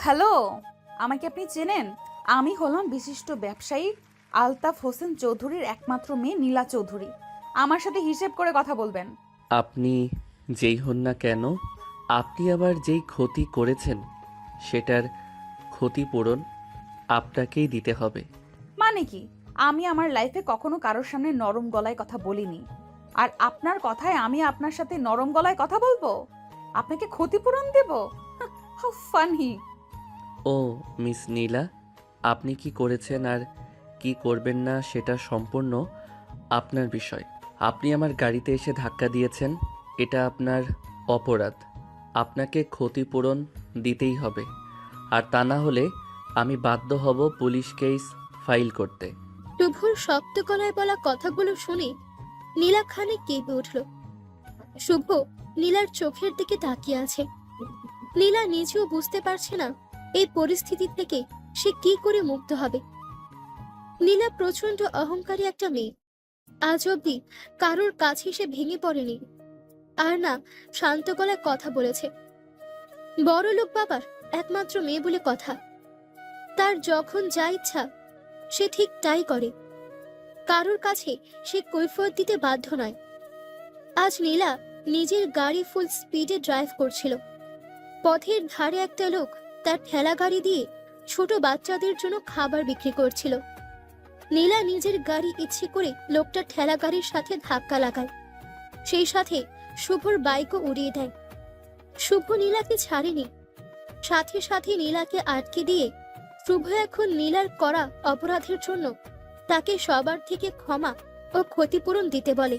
Hello. আমাকে আপনি চেনেন? আমি হলাম বিশিষ্ট ব্যবসায়ী আলতাফ হোসেন চৌধুরীর একমাত্র মেয়ে নীলা চৌধুরী। আমার সাথে হিসেব করে কথা বলবেন। আপনি যেই হন না কেন, আপনি আবার যেই ক্ষতি করেছেন সেটার ক্ষতিপূরণ আপনাকেই দিতে হবে। মানে কি? আমি আমার লাইফে কখনো কারোর সামনে নরম গলায় কথা বলিনি। আর আপনার কথায় আমি আপনার সাথে নরম গলায় কথা বলবো? আপনাকে ক্ষতিপূরণ দেব? How funny! ও মিস নীলা, আপনি কি করেছেন আর কি করবেন না সেটা সম্পূর্ণ আপনার বিষয়। আপনি আমার গাড়িতে এসে ধাক্কা দিয়েছেন, এটা আপনার অপরাধ। আপনাকে ক্ষতিপূরণ দিতেই হবে, আর তা না হলে আমি বাধ্য হব পুলিশ কেস ফাইল করতে। শুভর শক্ত গলায় বলা কথাগুলো শুনে নীলা খানিক কেঁপে উঠল। শুভ নীলার চোখের দিকে তাকিয়ে আছে। নীলা নিজেও বুঝতে পারছে না এই পরিস্থিতি থেকে সে কি করে মুক্ত হবে। নীলা প্রচন্ড অহংকারী একটা মেয়ে। আজ অব্দি কারোর কাছে সে ভেঙে পড়েনি, আর না শান্ত গলায় কথা বলেছে। বড় লোক বাবার একমাত্র মেয়ে বলে কথা। তার যখন যা ইচ্ছা সে ঠিক তাই করে। কারোর কাছে সে কৈফিয়ত দিতে বাধ্য নয়। আজ নীলা নিজের গাড়ি ফুল স্পিডে ড্রাইভ করছিল। পথের ধারে একটা লোক তার ঠেলা গাড়ি দিয়ে ছোট বাচ্চাদের জন্য খাবার বিক্রি করছিল। নীলা নিজের গাড়ি ইচ্ছে করে লোকটার ঠেলা গাড়ির সাথে ধাক্কা লাগায়। সেই সাথে শুভর বাইকও উড়িয়ে দেয়। শুভ নীলাকে ছাড়েনি, সাথে সাথে নীলাকে আটকে দিয়ে শুভ এখন নীলার করা অপরাধের জন্য তাকে সবার থেকে ক্ষমা ও ক্ষতিপূরণ দিতে বলে।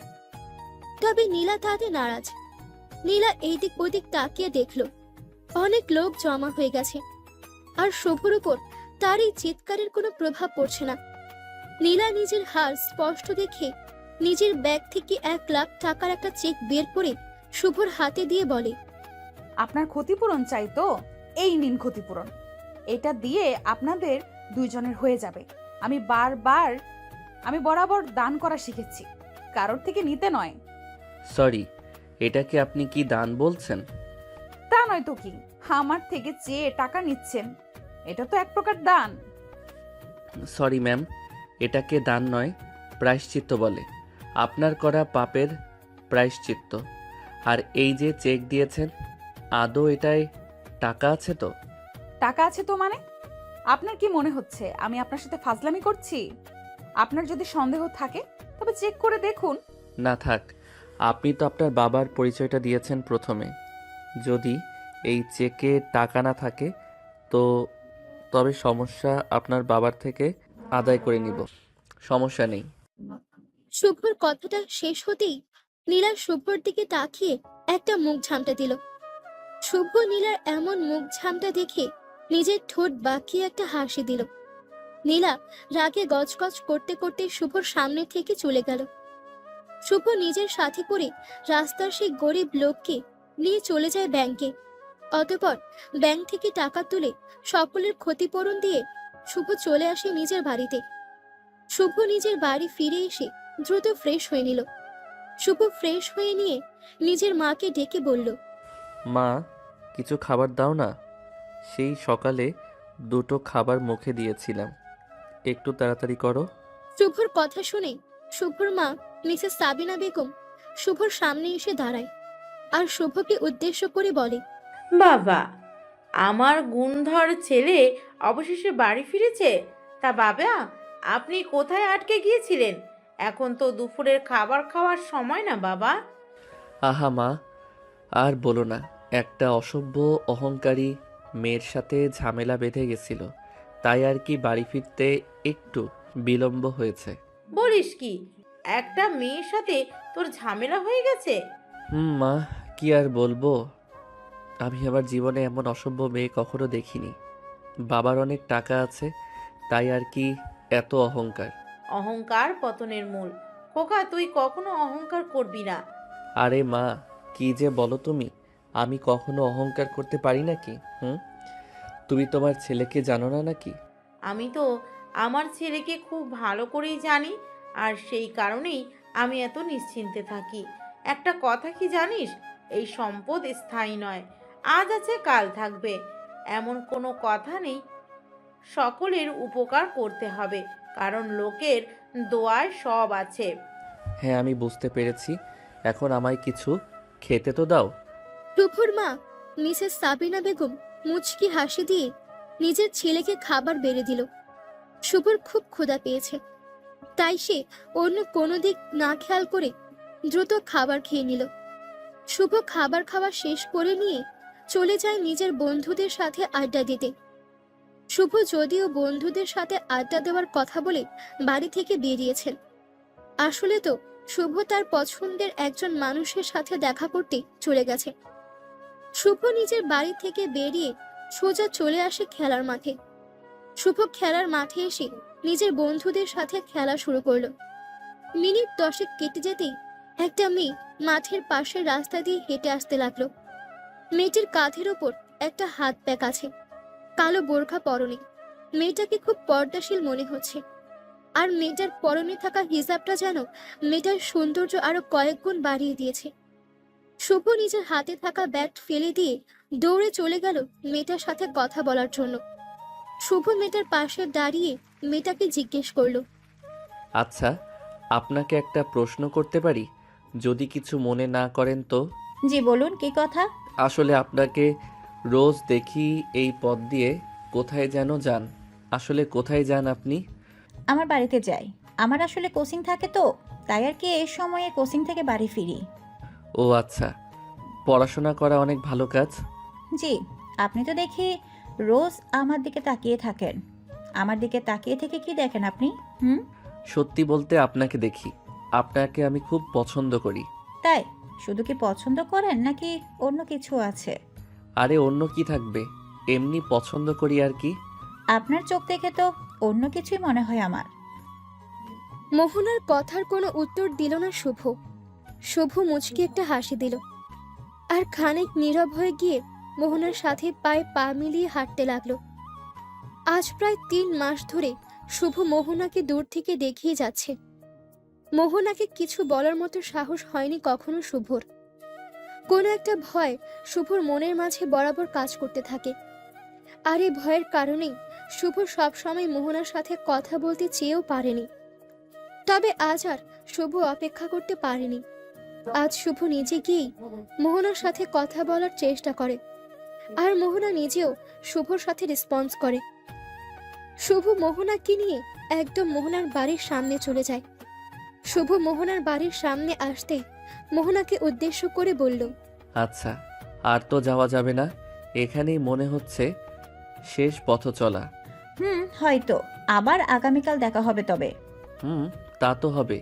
তবে নীলা তাতে নারাজ। নীলা এইদিক ওদিক তাকিয়ে দেখল অনেক লোক জমা হয়ে গেছে, আর শুভর উপর তার এই চিৎকারের কোনো প্রভাব পড়ছে না। নীলা নিজের হার স্পষ্ট দেখে নিজের ব্যাগ থেকে 1,00,000 টাকার একটা চেক বের করে শুভর হাতে দিয়ে বলে, আপনার ক্ষতিপূরণ চাই তো? এই নিন ক্ষতিপূরণ। এটা দিয়ে আপনাদের দুইজনের হয়ে যাবে। আমি বরাবর দান করা শিখেছি, কারোর থেকে নিতে নয়। সরি, এটাকে আপনি কি দান বলছেন? তা নয় তো কি, আমার থেকে চেয়ে টাকা নিচ্ছেন, এটা তো এক প্রকার দান। সরি ম্যাম, এটাকে দান নয়, প্রায়শ্চিত্ত বলে। আপনার করা পাপের প্রায়শ্চিত্ত। আর এই যে চেক দিয়েছেন, আদৌ এটায় টাকা আছে তো? টাকা আছে তো মানে? আপনার কি মনে হচ্ছে আমি আপনার সাথে ফাজলামি করছি? আপনার যদি সন্দেহ থাকে তবে চেক করে দেখুন। না থাক, আপনি তো আপনার বাবার পরিচয়টা দিয়েছেন প্রথমে। যদি এই চেকে টাকা না থাকে তো তবে সমস্যা আপনার বাবার থেকে আদায় করে নিব, সমস্যা নেই। শুভর কথাটা শেষ হতেই নীলা শুভর দিকে তাকিয়ে একটা মুখ ঝামটা দিল। শুভ নীলার এমন মুখ ঝামটা দেখে নিজের ঠোঁট বাঁকিয়ে একটা হাসি দিল। নীলা রাগে গজগজ করতে করতে শুভর সামনে থেকে চলে গেল। শুভ নিজের সাথে করে রাস্তার সেই গরিব লোককে নিয়ে চলে যায় ব্যাংকে। অতঃপর ব্যাংক থেকে টাকা তুলে সকলের ক্ষতিপূরণ দিয়ে শুভ চলে আসে নিজের বাড়িতে। শুভ নিজের বাড়ি ফিরে এসে দ্রুত ফ্রেশ হয়ে নিল। শুভ ফ্রেশ হয়ে নিয়ে নিজের মাকে ডেকে বলল, মা, কিছু খাবার দাও না। সেই সকালে দুটো খাবার মুখে দিয়েছিলাম, একটু তাড়াতাড়ি করো। শুভর কথা শুনে শুভর মা মিসেস সাবিনা বেগম শুভর সামনে এসে দাঁড়ায় আর শুভকে উদ্দেশ্য করে বলে, বাবা, আমার গুণধর ছেলে অবশেষে বাড়ি ফিরেছে। তা বাবা, আপনি কোথায় আটকে গিয়েছিলেন? এখন তো দুপুরের খাবার খাওয়ার সময় না বাবা। আহা মা, আর বলো না, একটা অসভ্য অহংকারী মেয়ের সাথে ঝামেলা বেঁধে গেছিল, তাই আর কি বাড়ি ফিরতে একটু বিলম্ব হয়েছে। বলিস কি, একটা মেয়ের সাথে তোর ঝামেলা হয়ে গেছে? মা, কি আর বলবো, আমি আমার জীবনে এমন অসভ্য মেয়ে কখনো দেখিনি। বাবার অনেক টাকা আছে, তাই আর কি এত অহংকার। অহংকার পতনের মূল। খোকা, তুই কখনো অহংকার করবি না। আরে মা, কি যে বলো তুমি, আমি কখনো অহংকার করতে পারি নাকি? তুমি তোমার ছেলেকে জানো না নাকি? আমি তো আমার ছেলেকে খুব ভালো করেই জানি, আর সেই কারণেই আমি এত নিশ্চিন্তে থাকি। একটা কথা কি জানিস, এই সম্পদ স্থায়ী নয়, আজ আছে কাল থাকবে। এমন কোনো কথা নেই। সকলের উপকার করতে হবে, কারণ লোকের দোয়ায় সব আছে। হ্যাঁ, আমি বুঝতে পেরেছি। এখন আমায় কিছু খেতে তো দাও। শুভর মা মিসেস সাবিনা বেগম মুচকি হাসি দিয়ে নিজের ছেলেকে খাবার বেড়ে দিল। শুভর খুব ক্ষুধা পেয়েছে, তাই সে অন্য কোনো দিক না খেয়াল করে দ্রুত খাবার খেয়ে নিল। শুভ খাবার খাওয়া শেষ করে নিয়ে চলে যায় নিজের বন্ধুদের সাথে আড্ডা দিতে। শুভ যদিও বন্ধুদের সাথে আড্ডা দেওয়ার কথা বলে বাড়ি থেকে বেরিয়েছেন, আসলে তো শুভ তার পছন্দের একজন মানুষের সাথে দেখা করতে চলে গেছে। শুভ নিজের বাড়ি থেকে বেরিয়ে সোজা চলে আসে খেলার মাঠে। শুভ খেলার মাঠে এসে নিজের বন্ধুদের সাথে খেলা শুরু করলো। মিনিট 10 কেটে যেতেই একটা মেয়ে মাঠের পাশের রাস্তা দিয়ে হেঁটে আসতে লাগলো। মেয়েটির কাঁধের ওপর একটা হাত ব্যাগ আছে, কালো বোরখা পরনে। মেয়েটাকে খুব পর্দাশীল মনে হচ্ছে, আর মেয়েটার পরনে থাকা হিজাবটা যেন মেয়েটার সৌন্দর্য আরো কয়েক গুণ বাড়িয়ে দিয়েছে। শুভ নিজের হাতে থাকা ব্যাগ ফেলে দিয়ে দৌড়ে চলে গেল মেয়েটার সাথে কথা বলার জন্য। শুভ মেয়েটার পাশে দাঁড়িয়ে মেয়েটাকে জিজ্ঞেস করলো, আচ্ছা, আপনাকে একটা প্রশ্ন করতে পারি? যদি কিছু মনে না করেন তো। জি বলুন, কি কথা? আসলে আপনাকে রোজ দেখি এই পথ দিয়ে। কোথায় যেন যান? আসলে কোথায় যান আপনি? আমার বাড়িতে যাই। আমার আসলে কোচিং থাকে তো, তাই আর কি এই সময়ে কোচিং থেকে বাড়ি ফিরি। ও আচ্ছা, পড়াশোনা করা অনেক ভালো কাজ। জি, আপনি তো দেখি রোজ আমার দিকে তাকিয়ে থাকেন। আমার দিকে তাকিয়ে থেকে কি দেখেন আপনি? সত্যি বলতে আপনাকে দেখি, আপনাকে আমি খুব পছন্দ করি। তাই? শুধু কি পছন্দ করেন নাকি অন্য কিছু আছে? আরে অন্য কি থাকবে, এমনি পছন্দ করি আর কি। আপনার চোখ দেখে তো অন্য কিছুই মনে হয় আমার। মোহনার কথার কোনো উত্তর দিল না শুভ। শুভ মুচকি একটা হাসি দিল, আর খানিক নীরব হয়ে গিয়ে মোহনার সাথে পায়ে পা মিলিয়ে হাঁটতে লাগলো। আজ প্রায় 3 মাস ধরে শুভ মোহনাকে দূর থেকে দেখিয়ে যাচ্ছে। মোহনাকে কিছু বলার মতো সাহস হয়নি কখনো শুভর। কোনো একটা ভয় শুভর মনের মাঝে বরাবর কাজ করতে থাকে, আর এই ভয়ের কারণেই শুভ সবসময় মোহনার সাথে কথা বলতে চেয়েও পারেনি। তবে আজ আর শুভ অপেক্ষা করতে পারেনি। আজ শুভ নিজে গিয়েই মোহনার সাথে কথা বলার চেষ্টা করে, আর মোহনা নিজেও শুভর সাথে রেসপন্স করে। শুভ মোহনাকে নিয়ে একদম মোহনার বাড়ির সামনে চলে যায়। শুভ মোহনার বাড়ির সামনে আসতে মোহনাকে উদ্দেশ্য করে বলল, আচ্ছা, আর তো যাওয়া যাবে না। এখানেই মনে হচ্ছে শেষ পথ চলা। হয়তো আবার আগামীকাল দেখা হবে তবে। তা তো হবে,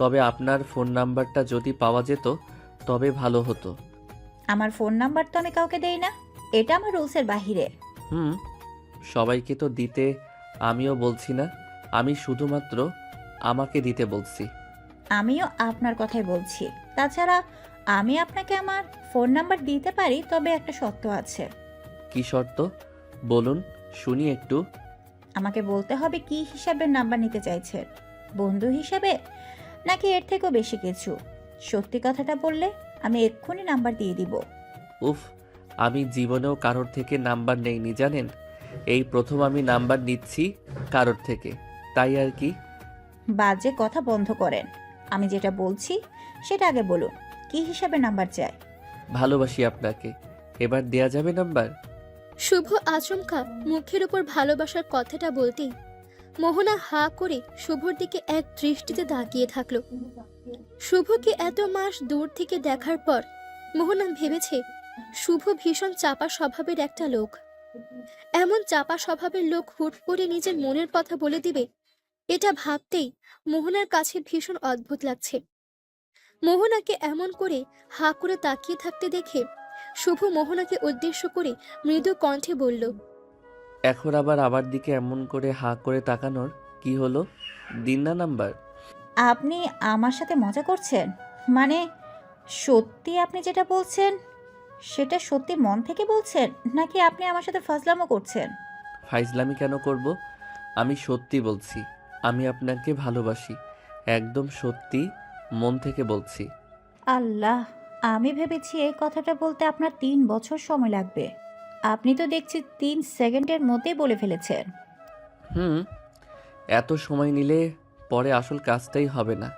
তবে আপনার ফোন নাম্বারটা যদি পাওয়া যেত তবে ভালো হতো। আমার ফোন নাম্বার তো আমি কাউকে দেই না, এটা আমার রুলসের বাহিরে। সবাইকে তো দিতে আমিও বলছি না, আমি শুধুমাত্র আমাকে দিতে বলছি। আমিও আপনার কথাই বলছি। তাছাড়া আমি আপনাকে আমার ফোন নাম্বার দিতে পারি, তবে একটা শর্ত আছে। কি শর্ত? বলুন শুনি একটু। আমাকে বলতে হবে কি হিসাবে নাম্বার নিতে চাইছেন, বন্ধু হিসাবে নাকি এর থেকেও বেশি কিছু। সত্যি কথাটা বললে আমি এক্ষুনি নাম্বার দিয়ে দিব। উফ, আমি জীবনেও কারোর থেকে নাম্বার নেইনি জানেন, এই প্রথম আমি নাম্বার নিচ্ছি কারোর থেকে, তাই আর কি। বাজে কথা বন্ধ করেন, আমি যেটা বলছি সেটা আগে বলুন। কি হিসাবে নাম্বার চাই? ভালোবাসি আপনাকে, এবার দেয়া যাবে নাম্বার? শুভ আচমকা মুখের উপর ভালোবাসার কথাটা বলতেই মোহনা হা করে শুভর দিকে এক দৃষ্টিতে তাকিয়ে থাকলো। শুভকে এত মাস দূর থেকে দেখার পর মোহনা ভেবেছে শুভ ভীষণ চাপা স্বভাবের একটা লোক। এমন চাপা স্বভাবের লোক হুট করে নিজের মনের কথা বলে দিবে, এটা ভাবতেই মোহনার কাছে ভীষণ অদ্ভুত লাগছে। মোহনাকে এমন করে হা করে তাকিয়ে থাকতে দেখে শুভ মোহনাকে উদ্দেশ্য করে মৃদু কণ্ঠে বলল, এখন আবার আমার দিকে এমন করে হা করে তাকানোর কি হলো? দিন না নাম্বার। আপনি আমার সাথে মজা করছেন? মানে সত্যি আপনি যেটা বলছেন সেটা সত্যি মন থেকে বলছেন, নাকি আপনি আমার সাথে ফাজলামো করছেন? ফাইজলামি কেন করব? আমি সত্যি বলছি, আমি আপনাকে ভালোবাসি, একদম সত্যি, মন থেকে বলছি। আল্লাহ, আমি ভেবেছি এই কথাটা বলতে আপনার 3 বছর সময় লাগবে। আপনি তো দেখছি 3 সেকেন্ডের মধ্যেই বলে ফেলেছেন। হুম, এত সময় নিলে পরে আসল কাজটাই হবে না।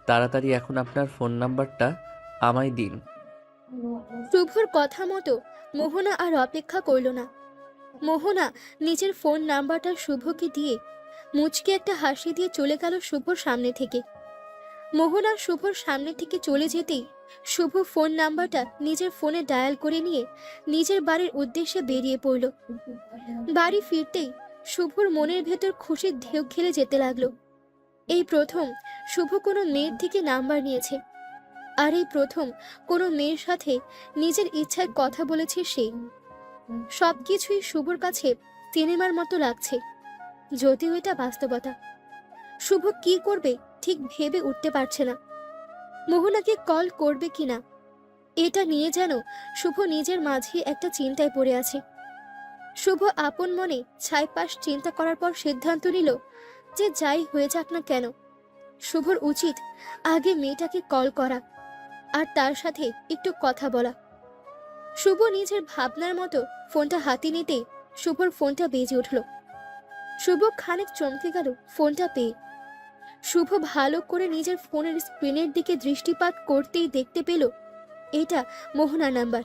তাড়াতাড়ি এখন আপনার ফোন নাম্বারটা আমায় দিন। শুভর কথা মতো মোহনা আর অপেক্ষা করল না। মোহনা নিজের ফোন নাম্বারটা শুভকে দিয়ে মুচকে একটা হাসি দিয়ে চলে গেল শুভর সামনে থেকে। মোহনা শুভর সামনে থেকে চলে যেতেই শুভ ফোন নাম্বারটা নিজের ফোনে ডায়াল করে নিয়ে নিজের বাড়ির উদ্দেশ্যে বেরিয়ে পড়ল। বাড়ি ফিরতেই শুভর মনের ভেতর খুশির ঢেউ খেলে যেতে লাগলো। এই প্রথম শুভ কোনো মেয়ের থেকে নাম্বার নিয়েছে, আর এই প্রথম কোনো মেয়ের সাথে নিজের ইচ্ছায় কথা বলেছে সে। সবকিছুই শুভর কাছে সিনেমার মতো লাগছে, যদিও এটা বাস্তবতা। শুভ কি করবে ঠিক ভেবে উঠতে পারছে না। মোহনাকে কল করবে কিনা এটা নিয়ে যেন শুভ নিজের মাঝে একটা চিন্তায় পড়ে আছে। শুভ আপন মনে ছাইপাশ চিন্তা করার পর সিদ্ধান্ত নিল যে যাই হয়ে যাক না কেন শুভর উচিত আগে মেয়েটাকে কল করা আর তার সাথে একটু কথা বলা। শুভ নিজের ভাবনার মতো ফোনটা হাতে নিতে শুভর ফোনটা বেজে উঠল। শুভ খানিক চমকে গেল ফোনটা পেয়ে। শুভ ভালো করে নিজের ফোনের স্ক্রিনের দিকে দৃষ্টিপাত করতেই দেখতে পেল এটা মোহনার নাম্বার।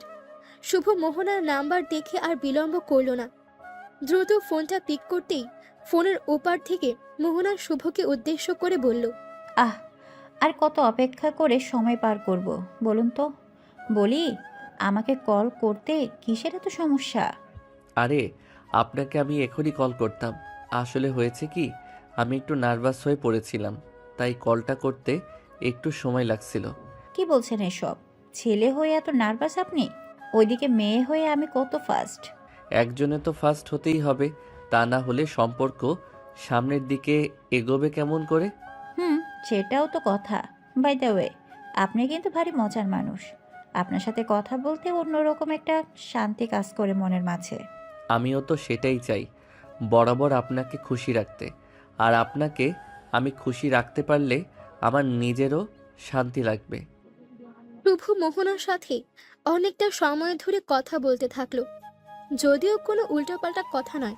শুভ মোহনার নাম্বার দেখে আর বিলম্ব করল না, দ্রুত ফোনটা পিক করতেই ফোনের ওপার থেকে মোহনা শুভকে উদ্দেশ্য করে বলল, আহ, আর কত অপেক্ষা করে সময় পার করব বলুন তো? বলি, আমাকে কল করতে কিসের এত সমস্যা? আরে, আপনাকে আমি এখনই কল করতাম। আসলে হয়েছে কি, আমি একটু নার্ভাস হয়ে পড়েছিলাম, তাই কলটা করতে একটু সময় লাগছিল। কি বলছেন এসব? ছেলে হয়ে এত নার্ভাস আপনি? ওইদিকে মেয়ে হয়ে আমি কত ফাস্ট। একজনে তো ফার্স্ট হতেই হবে, তা না হলে সম্পর্ক সামনের দিকে এগোবে কেমন করে? সেটাও তো কথা। বাই দ্য ওয়ে, আপনি কিন্তু ভারী মজার মানুষ। আপনার সাথে কথা বলতে অন্যরকম একটা শান্তি কাজ করে মনের মাঝে। আমিও তো সেটাই চাই, বরাবর আপনাকে খুশি রাখতে। আর আপনাকে আমি খুশি রাখতে পারলে আমার নিজেরও শান্তি লাগবে। শুভ মোহনার সাথে অনেকটা সময় ধরে কথা বলতে থাকলো, যদিও কোনো উল্টাপাল্টা কথা নয়।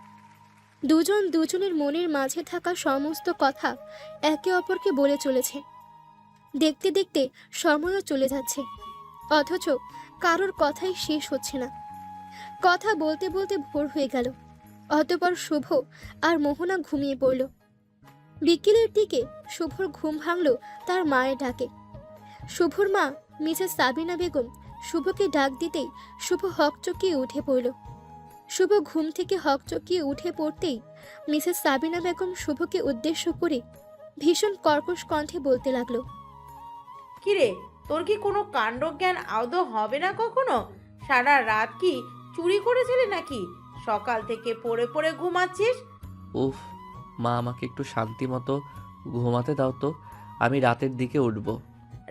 দুজন দুজনের মনের মাঝে থাকা সমস্ত কথা একে অপরকে বলে চলেছে। দেখতে দেখতে সময়ও চলে যাচ্ছে, অথচ কারোর কথাই শেষ হচ্ছে না। কথা বলতে বলতে ভোর হয়ে গেল। অতঃপর শুভ আর মোহনা ঘুমিয়ে পড়ল। বিকেলের দিকে শুভর ঘুম ভাঙল তার মায়ের ডাকে। শুভর মা মিসেস সাবিনা বেগম শুভকে ডাক দিতেই শুভ হকচকিয়ে উঠে পড়ল। শুভ ঘুম থেকে হকচকিয়ে উঠে পড়তেই মিসেস সাবিনা বেগম শুভকে উদ্দেশ্য করে ভীষণ কর্কশ কণ্ঠে বলতে লাগলো, কিরে, তোর কি কোনো কাণ্ডজ্ঞান আদৌ হবে না কখনো? সারা রাত কি চুরি করেছিলি নাকি? সকাল থেকে পড়ে পড়ে ঘুমাচ্ছিস। উফ মা, আমাকে একটু শান্তি মতো ঘুমাতে দাও তো, আমি রাতের দিকে উঠব।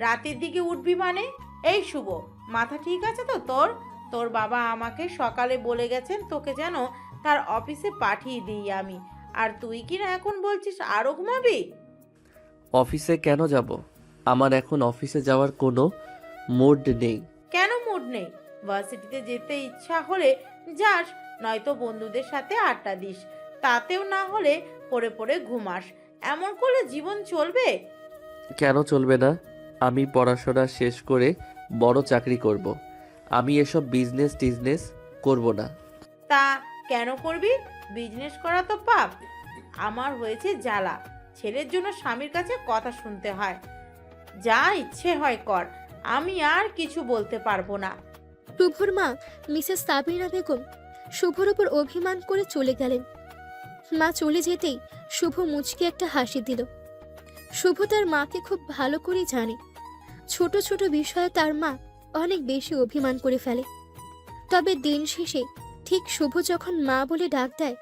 রাতের দিকে উঠবি মানে? এই শুভ, মাথা ঠিক আছে তো তোর? তোর বাবা আমাকে সকালে বলে গেছেন তোকে যেন তার অফিসে পাঠিয়ে দিই আমি, আর তুই কি না এখন বলছিস আরো ঘুমাবি? অফিসে কেন যাব? আমার এখন অফিসে যাওয়ার কোনো মুড নেই। কেন মুড নেই? ভার্সিটিতে যেতে ইচ্ছা হলে যাস, নয়তো বন্ধুদের সাথে আড্ডা দিস, তাতেও না হলে পড়ে পড়ে ঘুমাস। এমন করলে জীবন চলবে? কেন চলবে না? আমি পড়াশোনা শেষ করে বড় চাকরি করব। আমি এসব বিজনেস টিজনেস করব না। তা কেন করবি? বিজনেস করা তো পাপ। আমার হয়েছে জ্বালা, ছেলের জন্য স্বামীর কাছে কথা শুনতে হয়। যা ইচ্ছে হয় কর, আমি আর কিছু বলতে পারবো না। শুভর মা মিসেস সাবিনা বেগম শুভর উপর অভিমান করে চলে গেলেন। মা চলে যেতেই শুভ মুচকে একটা হাসি দিল। শুভ তার মাকে খুব ভালো করে জানে, ছোট ছোট বিষয়ে তার মা অনেক বেশি অভিমান করে ফেলে। তবে দিন শেষে ঠিক শুভ যখন মা বলে ডাক দেয়,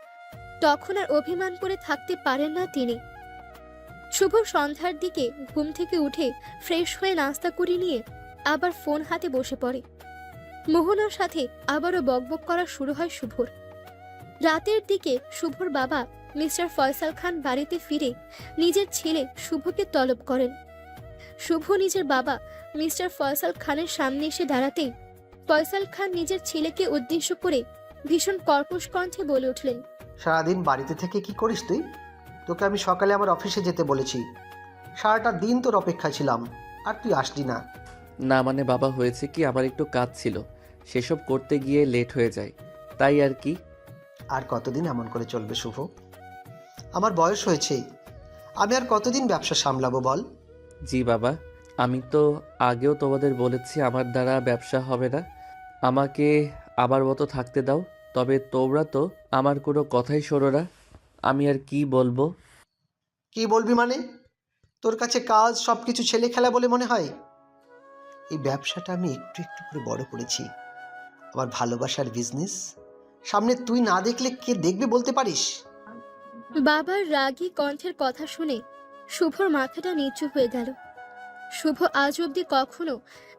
তখন আর অভিমান করে থাকতে পারেন না তিনি। শুভ সন্ধ্যার দিকে ঘুম থেকে উঠে ফ্রেশ হয়ে নাস্তা করে নিয়ে আবার ফোন হাতে বসে পড়ে। মোহনার সাথে আবারও বকবক করা শুরু হয় শুভর। রাতের দিকে শুভর বাবা মিস্টার ফয়সাল খান বাড়িতে ফিরে নিজের ছেলে শুভকে তলব করেন। শুভ নিজের বাবা মিস্টার ফয়সাল খানের সামনে এসে দাঁড়াতেই ফয়সাল খান নিজের ছেলেকে উদ্দেশ্য করে ভীষণ কর্কশ কণ্ঠে বলে উঠলেন, সারাদিন বাড়িতে থেকে কি করিস তুই? তোকে আমি সকালে আমার অফিসে যেতে বলেছি, সারাটা দিন তোর অপেক্ষায় ছিলাম আর তুই আসলি না। না মানে বাবা, হয়েছে কি, আমার একটু কাজ ছিল, সেসব করতে গিয়ে লেট হয়ে যায়, তাই আর কি। আর কতদিন এমন করে চলবে শুভ? আমার বয়স হয়েছে, আমি আর কতদিন ব্যবসা সামলাবো বল? জি বাবা, আমি তো আগেও তোমাদের বলেছি আমার দ্বারা ব্যবসা হবে না, আমাকে আমার মতো থাকতে দাও। তবে তোমরা তো আমার কোনো কথাই শোনো না, আমি আর কি বলবো। কি বলবি মানে? তোর কাছে কাজ সব কিছু ছেলে খেলা বলে মনে হয়? এই ব্যবসাটা আমি একটু একটু করে বড় করেছি, আমার ভালোবাসার বিজনেস। সামনে তুই না দেখলে কে দেখবে বলতে পারিস? বাবার রাগী কণ্ঠের কথা শুনে শুভর মাথাটা নিচু হয়ে গেল। শুভ আজ অবধি কখনো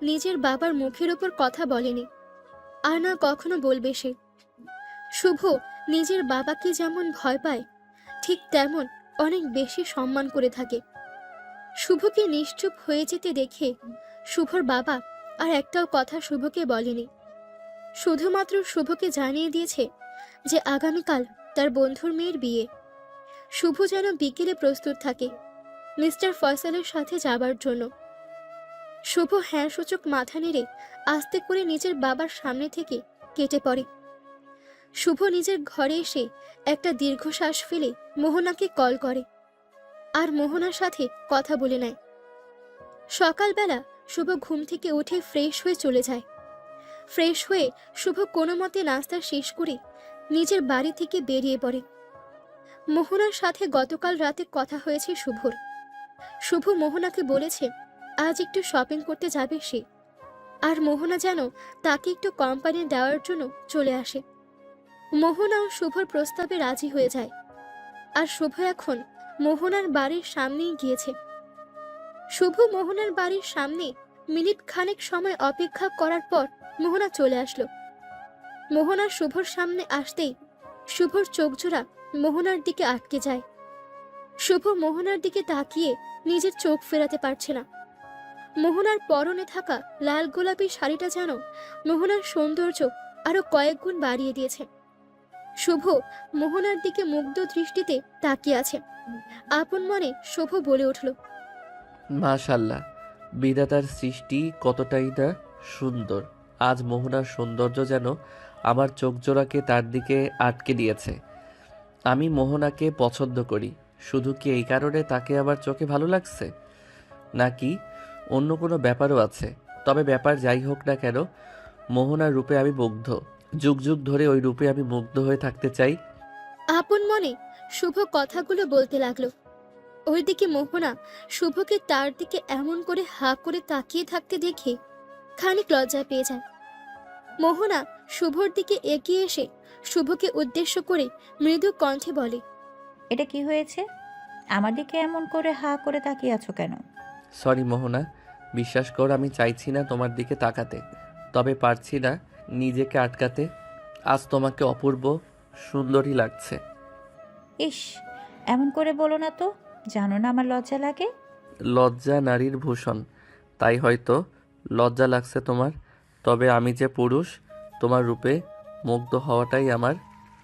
নিজের বাবার মুখের ওপর কথা বলেনি, আর না কখনো বলবে সে। শুভ নিজের বাবাকে যেমন ভয় পায়, ঠিক তেমন অনেক বেশি সম্মান করে থাকে। শুভকে নিশ্চুপ হয়ে যেতে দেখে শুভর বাবা আর একটাও কথা শুভকে বলেনি, শুধুমাত্র শুভকে জানিয়ে দিয়েছে যে আগামীকাল তার বন্ধুর মেয়ের বিয়ে। শুভ যেন বিকেলে প্রস্তুত থাকে মিস্টার ফয়সালের সাথে যাবার জন্য। শুভ হ্যাঁ সূচক মাথা নেড়ে আস্তে করে নিজের বাবার সামনে থেকে কেটে পড়ে। শুভ নিজের ঘরে এসে একটা দীর্ঘশ্বাস ফেলে মোহনাকে কল করে আর মোহনার সাথে কথা বলে নেয়। সকালবেলা শুভ ঘুম থেকে উঠে ফ্রেশ হয়ে চলে যায়। ফ্রেশ হয়ে শুভ কোনো মতে নাস্তা শেষ করে নিজের বাড়ি থেকে বেরিয়ে পড়ে। মোহনার সাথে গতকাল রাতে কথা হয়েছে শুভর। শুভ মোহনাকে বলেছে আজ একটু শপিং করতে যাবে সে, আর মোহনা যেন তাকে একটু কোম্পানি দেওয়ার জন্য চলে আসে। মোহনাও শুভর প্রস্তাবে রাজি হয়ে যায়, আর শুভ এখন মোহনার বাড়ির সামনেই গিয়েছে। শুভ মোহনার বাড়ির সামনে মিনিট খানেক সময় অপেক্ষা করার পর মোহনা চলে আসলো। মোহনা শুভর সামনে আসতেই শুভর চোখজোড়া মোহনার দিকে আটকে যায়। শুভ মোহনার দিকে তাকিয়ে নিজের চোখ ফেরাতে পারছে না। মোহনার পরনে থাকা লাল গোলাপি শাড়িটা যেন মোহনার সৌন্দর্য আরো কয়েক গুণ বাড়িয়ে দিয়েছে। শুভ মোহনার দিকে মুগ্ধ দৃষ্টিতে তাকিয়ে আছে। আপন মনে শুভ বলে উঠল, মাশাল্লাহ, বিধাতার সৃষ্টি কতটাই না সুন্দর। আজ মোহনার সৌন্দর্য যেন আমার চোখজোড়াকে তার দিকে আটকে দিয়েছে। আমি মোহনাকে পছন্দ করি, শুধু কি এই কারণে তাকে আমার চোখে ভালো লাগছে, নাকি অন্য কোনো ব্যাপারও আছে? তবে ব্যাপার যাই হোক না কেন, মোহনার রূপে আমি মুগ্ধ, যুগ যুগ ধরে ওই রূপে আমি মুগ্ধ হয়ে থাকতে চাই। আপন মনে শুভ কথাগুলো বলতে লাগলো। ওইদিকে মোহনা শুভকে তার দিকে এমন করে হা করে তাকিয়ে থাকতে দেখে খানিক লজ্জা পেয়ে যায়। মোহনা শুভর দিকে এগিয়ে এসে শুভকে উদ্দেশ্য করে মৃদু কণ্ঠে বলে, এটা কি হয়েছে? আমার দিকে এমন করে হা করে তাকিয়ে আছো কেন? সরি মোহনা, বিশ্বাস কর আমি চাইছি না তোমার দিকে তাকাতে, তবে পারছি না নিজেকে আটকাতে। আজ তোমাকে অপূর্ব সুন্দরী লাগছে। ইস, এমন করে বলো না তো, জানো না আমার লজ্জা লাগে। লজ্জা নারীর ভূষণ, তাই হয়তো লজ্জা লাগছে তোমার। তবে আমি যে পুরুষ, তোমার রূপে মুগ্ধ হওয়াটাই আমার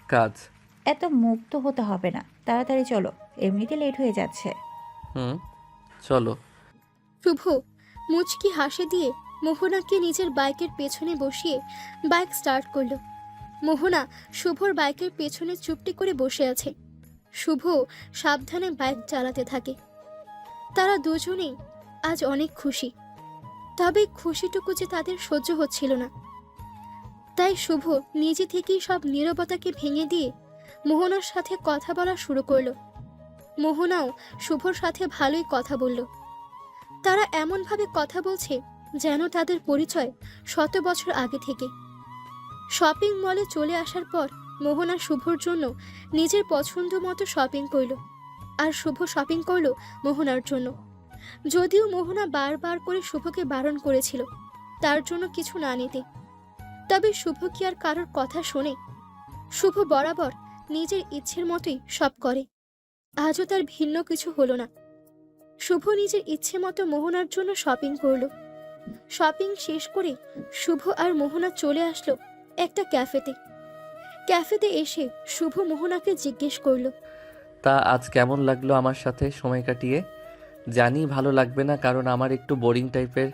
কাজ। এত মুগ্ধ হতে হবে না, তাড়াতাড়ি চলো, এমনিতে লেট হয়ে যাচ্ছে। চলো। শুভ মুচকি হাসি দিয়ে মোহনাকে নিজের বাইকের পেছনে বসিয়ে বাইক স্টার্ট করলো। মোহনা শুভর বাইকের পেছনে চুপটি করে বসে আছে। শুভ সাবধানে বাইক চালাতে থাকে। তারা দুজনেই আজ অনেক খুশি, তবে খুশিটুকু যে তাদের সহ্য হচ্ছিল না। তাই শুভ নিজে থেকেই সব নীরবতাকে ভেঙে দিয়ে মোহনার সাথে কথা বলা শুরু করলো। মোহনাও শুভর সাথে ভালোই কথা বলল। তারা এমনভাবে কথা বলছে যেন তাদের পরিচয় শত বছর আগে থেকে। শপিং মলে চলে আসার পর মোহনা শুভর জন্য নিজের পছন্দ মতো শপিং করলো, আর শুভ শপিং করলো মোহনার জন্য। যদিও মোহনা বারবার করে শুভকে বারণ করেছিল তার জন্য কিছু না নিতে, তবে শুভ কি আর কারোর কথা শোনে? শুভ বরাবর নিজের ইচ্ছের মতোই সব করে। আজও তার ভিন্ন কিছু হলো না। শুভ নিজের ইচ্ছে মতো মোহনার জন্য শপিং করলো। শপিং শেষ করে শুভ আর মোহনা চলে আসলো একটা ক্যাফেতে। ক্যাফেতে এসে শুভ মোহনাকে জিজ্ঞেস করলো। তা আজ কেমন লাগলো আমার সাথে সময় কাটিয়ে? জানি ভালো লাগবে না, কারণ আমার একটু বোরিং টাইপের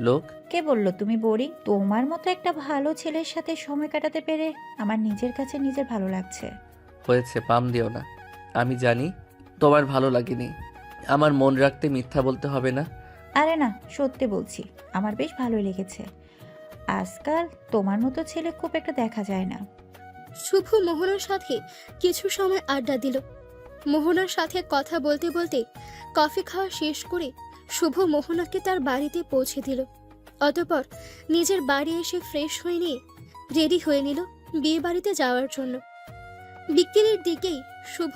লোক। কে বললো তুমি বোরিং? তোমার মতো একটা ভালো ছেলের সাথে সময় কাটাতে পেরে আমার নিজের কাছে নিজের ভালো লাগছে। হয়েছে, পাম দিও না। আমি জানি তোমার ভালো লাগেনি। আমার মন রাখতে মিথ্যা বলতে হবে না। আরে না, সত্যি বলছি, আমার বেশ ভালোই লেগেছে। আজকাল তোমার মতো ছেলে খুব একটা দেখা যায় না। শুভ মোহনার সাথে কিছু সময় আড্ডা দিল। মোহনার সাথে কথা বলতে বলতে কফি খাওয়া শেষ করে শুভ মোহনাকে তার বাড়িতে পৌঁছে দিল। অতঃপর নিজের বাড়ি এসে ফ্রেশ হয়ে নিয়ে রেডি হয়ে নিল বিয়ে বাড়িতে যাওয়ার জন্য। বিকেলের দিকেই শুভ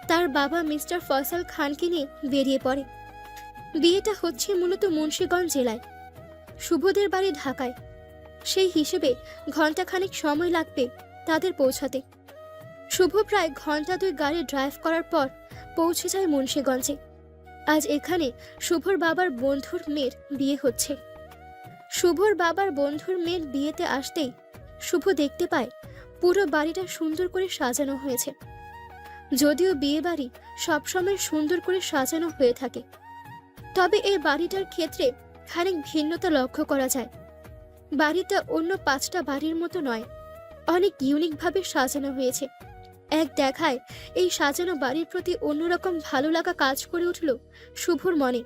তার বাবা মিস্টার ফয়সাল খানকে নিয়ে বেরিয়ে পড়ে। বিয়েটা হচ্ছে মূলত মুন্সিগঞ্জ জেলায়, শুভদের বাড়ি ঢাকায়। সেই হিসেবে ঘন্টাখানেক সময় লাগবে তাদের পৌঁছাতে। শুভ প্রায় ঘন্টা 2 গাড়ি ড্রাইভ করার পর পৌঁছে যায় মুন্সিগঞ্জে। আজ এখানে শুভর বাবার বন্ধুর মেয়ের বিয়ে হচ্ছে। শুভর বাবার বন্ধুর মেয়ের বিয়েতে আসতেই শুভ দেখতে পায় পুরো বাড়িটা সুন্দর করে সাজানো হয়েছে। যদিও বিয়ে বাড়ি সবসময় সুন্দর করে সাজানো হয়ে থাকে, তবে এই বাড়িটার ক্ষেত্রে খানিক ভিন্নতা লক্ষ্য করা যায়। বাড়িটা অন্য 5টা বাড়ির মতো নয়, অনেক ইউনিকভাবে সাজানো হয়েছে। এক দেখায় এই সাজানো বাড়ির প্রতি অন্যরকম ভালো লাগা কাজ করে উঠল শুভর মনে।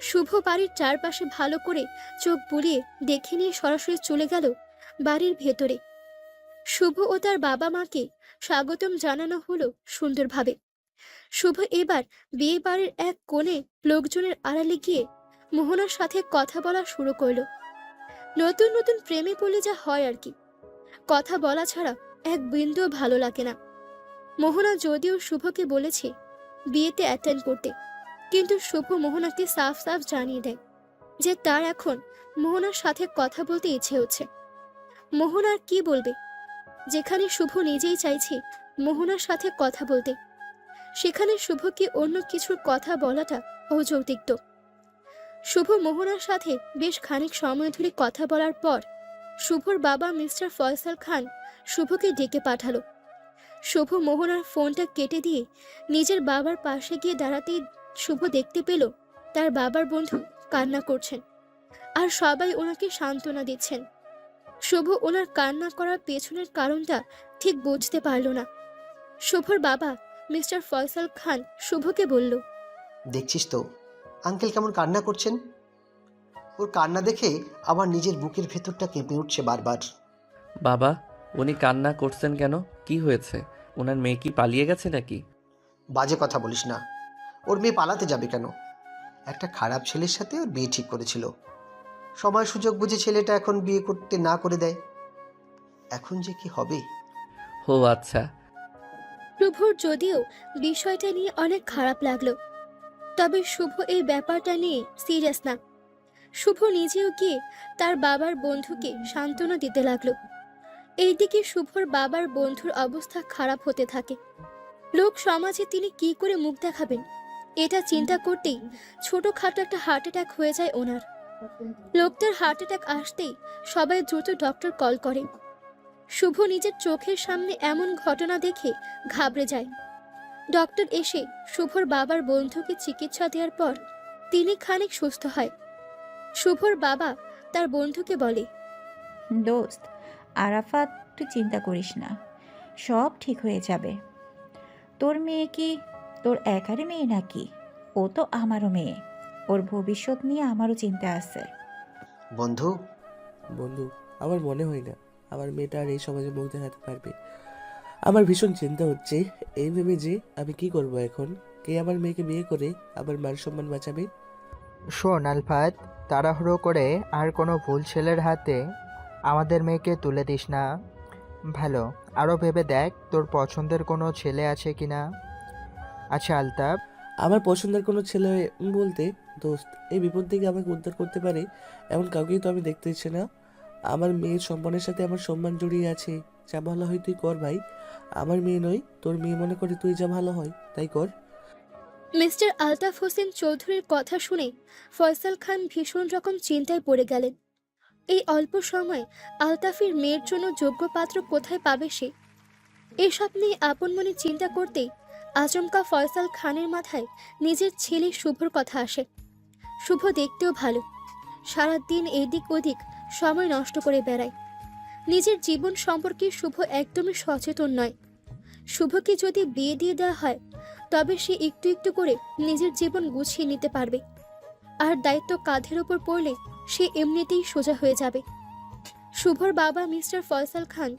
শুভ বাড়ির চারপাশে ভালো করে চোখ বুলিয়ে দেখে নিয়ে সরাসরি চলে গেল বাড়ির ভেতরে। শুভ ও তার বাবা মাকে স্বাগতম জানানো হলো সুন্দরভাবে। শুভ এবার বিয়ে বাড়ির এক কোণে লোকজনের আড়ালে গিয়ে মোহনার সাথে কথা বলা শুরু করলো। নতুন নতুন প্রেমে পড়লে যা হয় আর কি, কথা বলা ছাড়া এক বিন্দুও ভালো লাগে না। মোহনা যদিও শুভকে বলেছে বিয়েতে অ্যাটেন্ড করতে, কিন্তু শুভ মোহনাকে সাফ সাফ জানিয়ে দেয় যে তার এখন মোহনার সাথে কথা বলতে ইচ্ছে হচ্ছে। মোহনা আর কি বলবে, যেখানে শুভ নিজেই চাইছে মোহনার সাথে কথা বলতে, সেখানে শুভকে অন্য কিছুর কথা বলাটা অযৌক্তিক। শুভ মোহনার সাথে বেশ খানিক সময় ধরে কথা বলার পর শুভর বাবা মিস্টার ফয়সাল খান শুভকে ডেকে পাঠালো। শুভ মোহনার ফোনটা কেটে দিয়ে নিজের বাবার পাশে গিয়ে দাঁড়াতেই শুভ দেখতে পেল তার বাবার বন্ধু কান্না করছেন, আর সবাই ওনাকে সান্ত্বনা দিচ্ছেন। শুভ ওনার কান্না করার পেছনের কারণটা ঠিক বুঝতে পারল না। শুভর বাবা মিস্টার ফয়সাল খান শুভকে বলল, দেখছিস তো আঙ্কেল কেমন কান্না করছেন? ওর কান্না দেখে আমার নিজের বুকের ভেতরটা কেঁপে উঠছে বারবার। বাবা, উনি কান্না করছেন কেন? কি হয়েছে? ওনার মেয়ে কি পালিয়ে গেছে নাকি? বাজে কথা বলিস না। ওর মেয়ে পালাতে যাবে কেন? একটা খারাপ ছেলের সাথে ওর বিয়ে ঠিক করেছিল। সময় সুযোগ বুঝে ছেলেটা এখন বিয়ে করতে না করে দেয়। এখন যে কি হবে। ও আচ্ছা। শুভর যদিও বিষয়টা নিয়ে অনেক খারাপ লাগলো, তবে শুভ এই ব্যাপারটা নিয়ে সিরিয়াস না। শুভ নিজেও গিয়ে তার বাবার বন্ধুকে সান্ত্বনা দিতে লাগলো। এইদিকে শুভর বাবার বন্ধুর অবস্থা খারাপ হতে থাকে। লোক সমাজে তিনি কি করে মুখ দেখাবেন, এটা চিন্তা করতেই ছোটখাটো একটা হার্ট অ্যাটাক হয়ে যায় ওনার। লোকটার হার্ট অ্যাটাক আসতেই সবাই দ্রুত ডক্টর কল করে। শুভ নিজের চোখের সামনে এমন ঘটনা দেখে ঘাবড়ে যায়। ডক্টর এসে শুভর বাবার বন্ধুকে চিকিৎসা দেওয়ার পর তিনি খানিক সুস্থ হয়। শুভর বাবা তার বন্ধুকে বলে, দোস্ত আরাফাত, তুই চিন্তা করিস না, সব ঠিক হয়ে যাবে। তোর মেয়ে কি তোর একারই মেয়ে নাকি? ও তো আমারও মেয়ে, ওর ভবিষ্যৎ নিয়ে আমারও চিন্তা আছে। বন্ধু, বন্ধু, আমার মনে হয় না আমার মেয়েটা আর এই সমাজে মুখ দেখাতে পারবে। আমার ভীষণ চিন্তা হচ্ছে এই ভেবে যে আমি কি করব এখন। কে আমার মেয়েকে বিয়ে করে আমার মান সম্মান বাঁচাবে? শোন আলফাত, তাড়াহুড়ো করে আর কোনো ভুল ছেলের হাতে আমাদের মেয়েকে তুলে দিস না। ভালো আরও ভেবে দেখ তোর পছন্দের কোনো ছেলে আছে কি না। আচ্ছা আলতাফ, আমার পছন্দের কোনো ছেলে বলতে দোস্ত, এই বিপদ থেকে আমাকে উদ্ধার করতে পারে এমন কাউকেই তো আমি দেখতে ইচ্ছে না। আমার মেয়ের সম্মানের সাথে আমার সম্মান জড়িয়ে আছে। যা ভালো হয় তুই কর ভাই। আমার মেয়ে নয়, তোর মেয়ে মনে করে তুই যা ভালো হয় তাই কর। মিস্টার আলতাফ হোসেন চৌধুরীর কথা শুনে ফয়সাল খান ভীষণ রকম চিন্তায় পড়ে গেলেন। এই অল্প সময় আলতাফের মেয়ের জন্য যোগ্য পাত্র কোথায় পাবে সে? এসব নিয়ে আপন মনে চিন্তা করতেই আচমকা ফয়সাল খানের মাথায় নিজের ছেলে শুভর কথা আসে। শুভ দেখতেও ভালো, সারাদিন এদিক ওদিক সময় নষ্ট করে বেড়ায়। নিজের জীবন সম্পর্কে শুভ একদমই সচেতন নয়। শুভকে যদি বিয়ে দিয়ে দেওয়া হয় তবে সে একটু একটু করে নিজের জীবন গুছিয়ে নিতে পারবে, আর দায়িত্ব কাঁধের ওপর পড়লে সে এমনিতেই সোজা হয়ে যাবে। শুভর বাবা মিস্টার ফয়সাল খান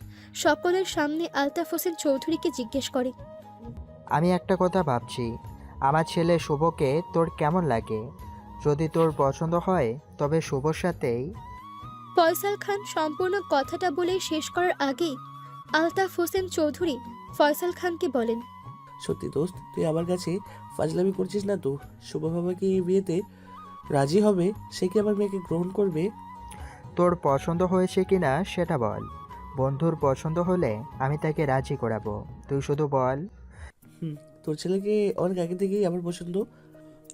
সকলের সামনে আলতাফ হোসেন চৌধুরীকে জিজ্ঞেস করে, আমি একটা কথা ভাবছি, আমার ছেলে শুভকে তোর কেমন লাগে? যদি তোর পছন্দ হয় তবে শুভর সাথেই। ফয়সাল খান সম্পূর্ণ কথাটা বলে শেষ করার আগেই আলতাফ হোসেন চৌধুরী ফয়সাল খানকে বলেন, সত্যি দোস্ত, তুই আমার কাছে ফাজলামি করছিস না তো? শুভ বাবা কি এই বিয়েতে রাজি হবে? সে কি আমার মেয়েকে গ্রহণ করবে? তোর পছন্দ হয়েছে কি না সেটা বল। বন্ধুর পছন্দ হলে আমি তাকে রাজি করাবো, তুই শুধু বল। তোর ছেলেকে অনেক আগে থেকেই আমার পছন্দ,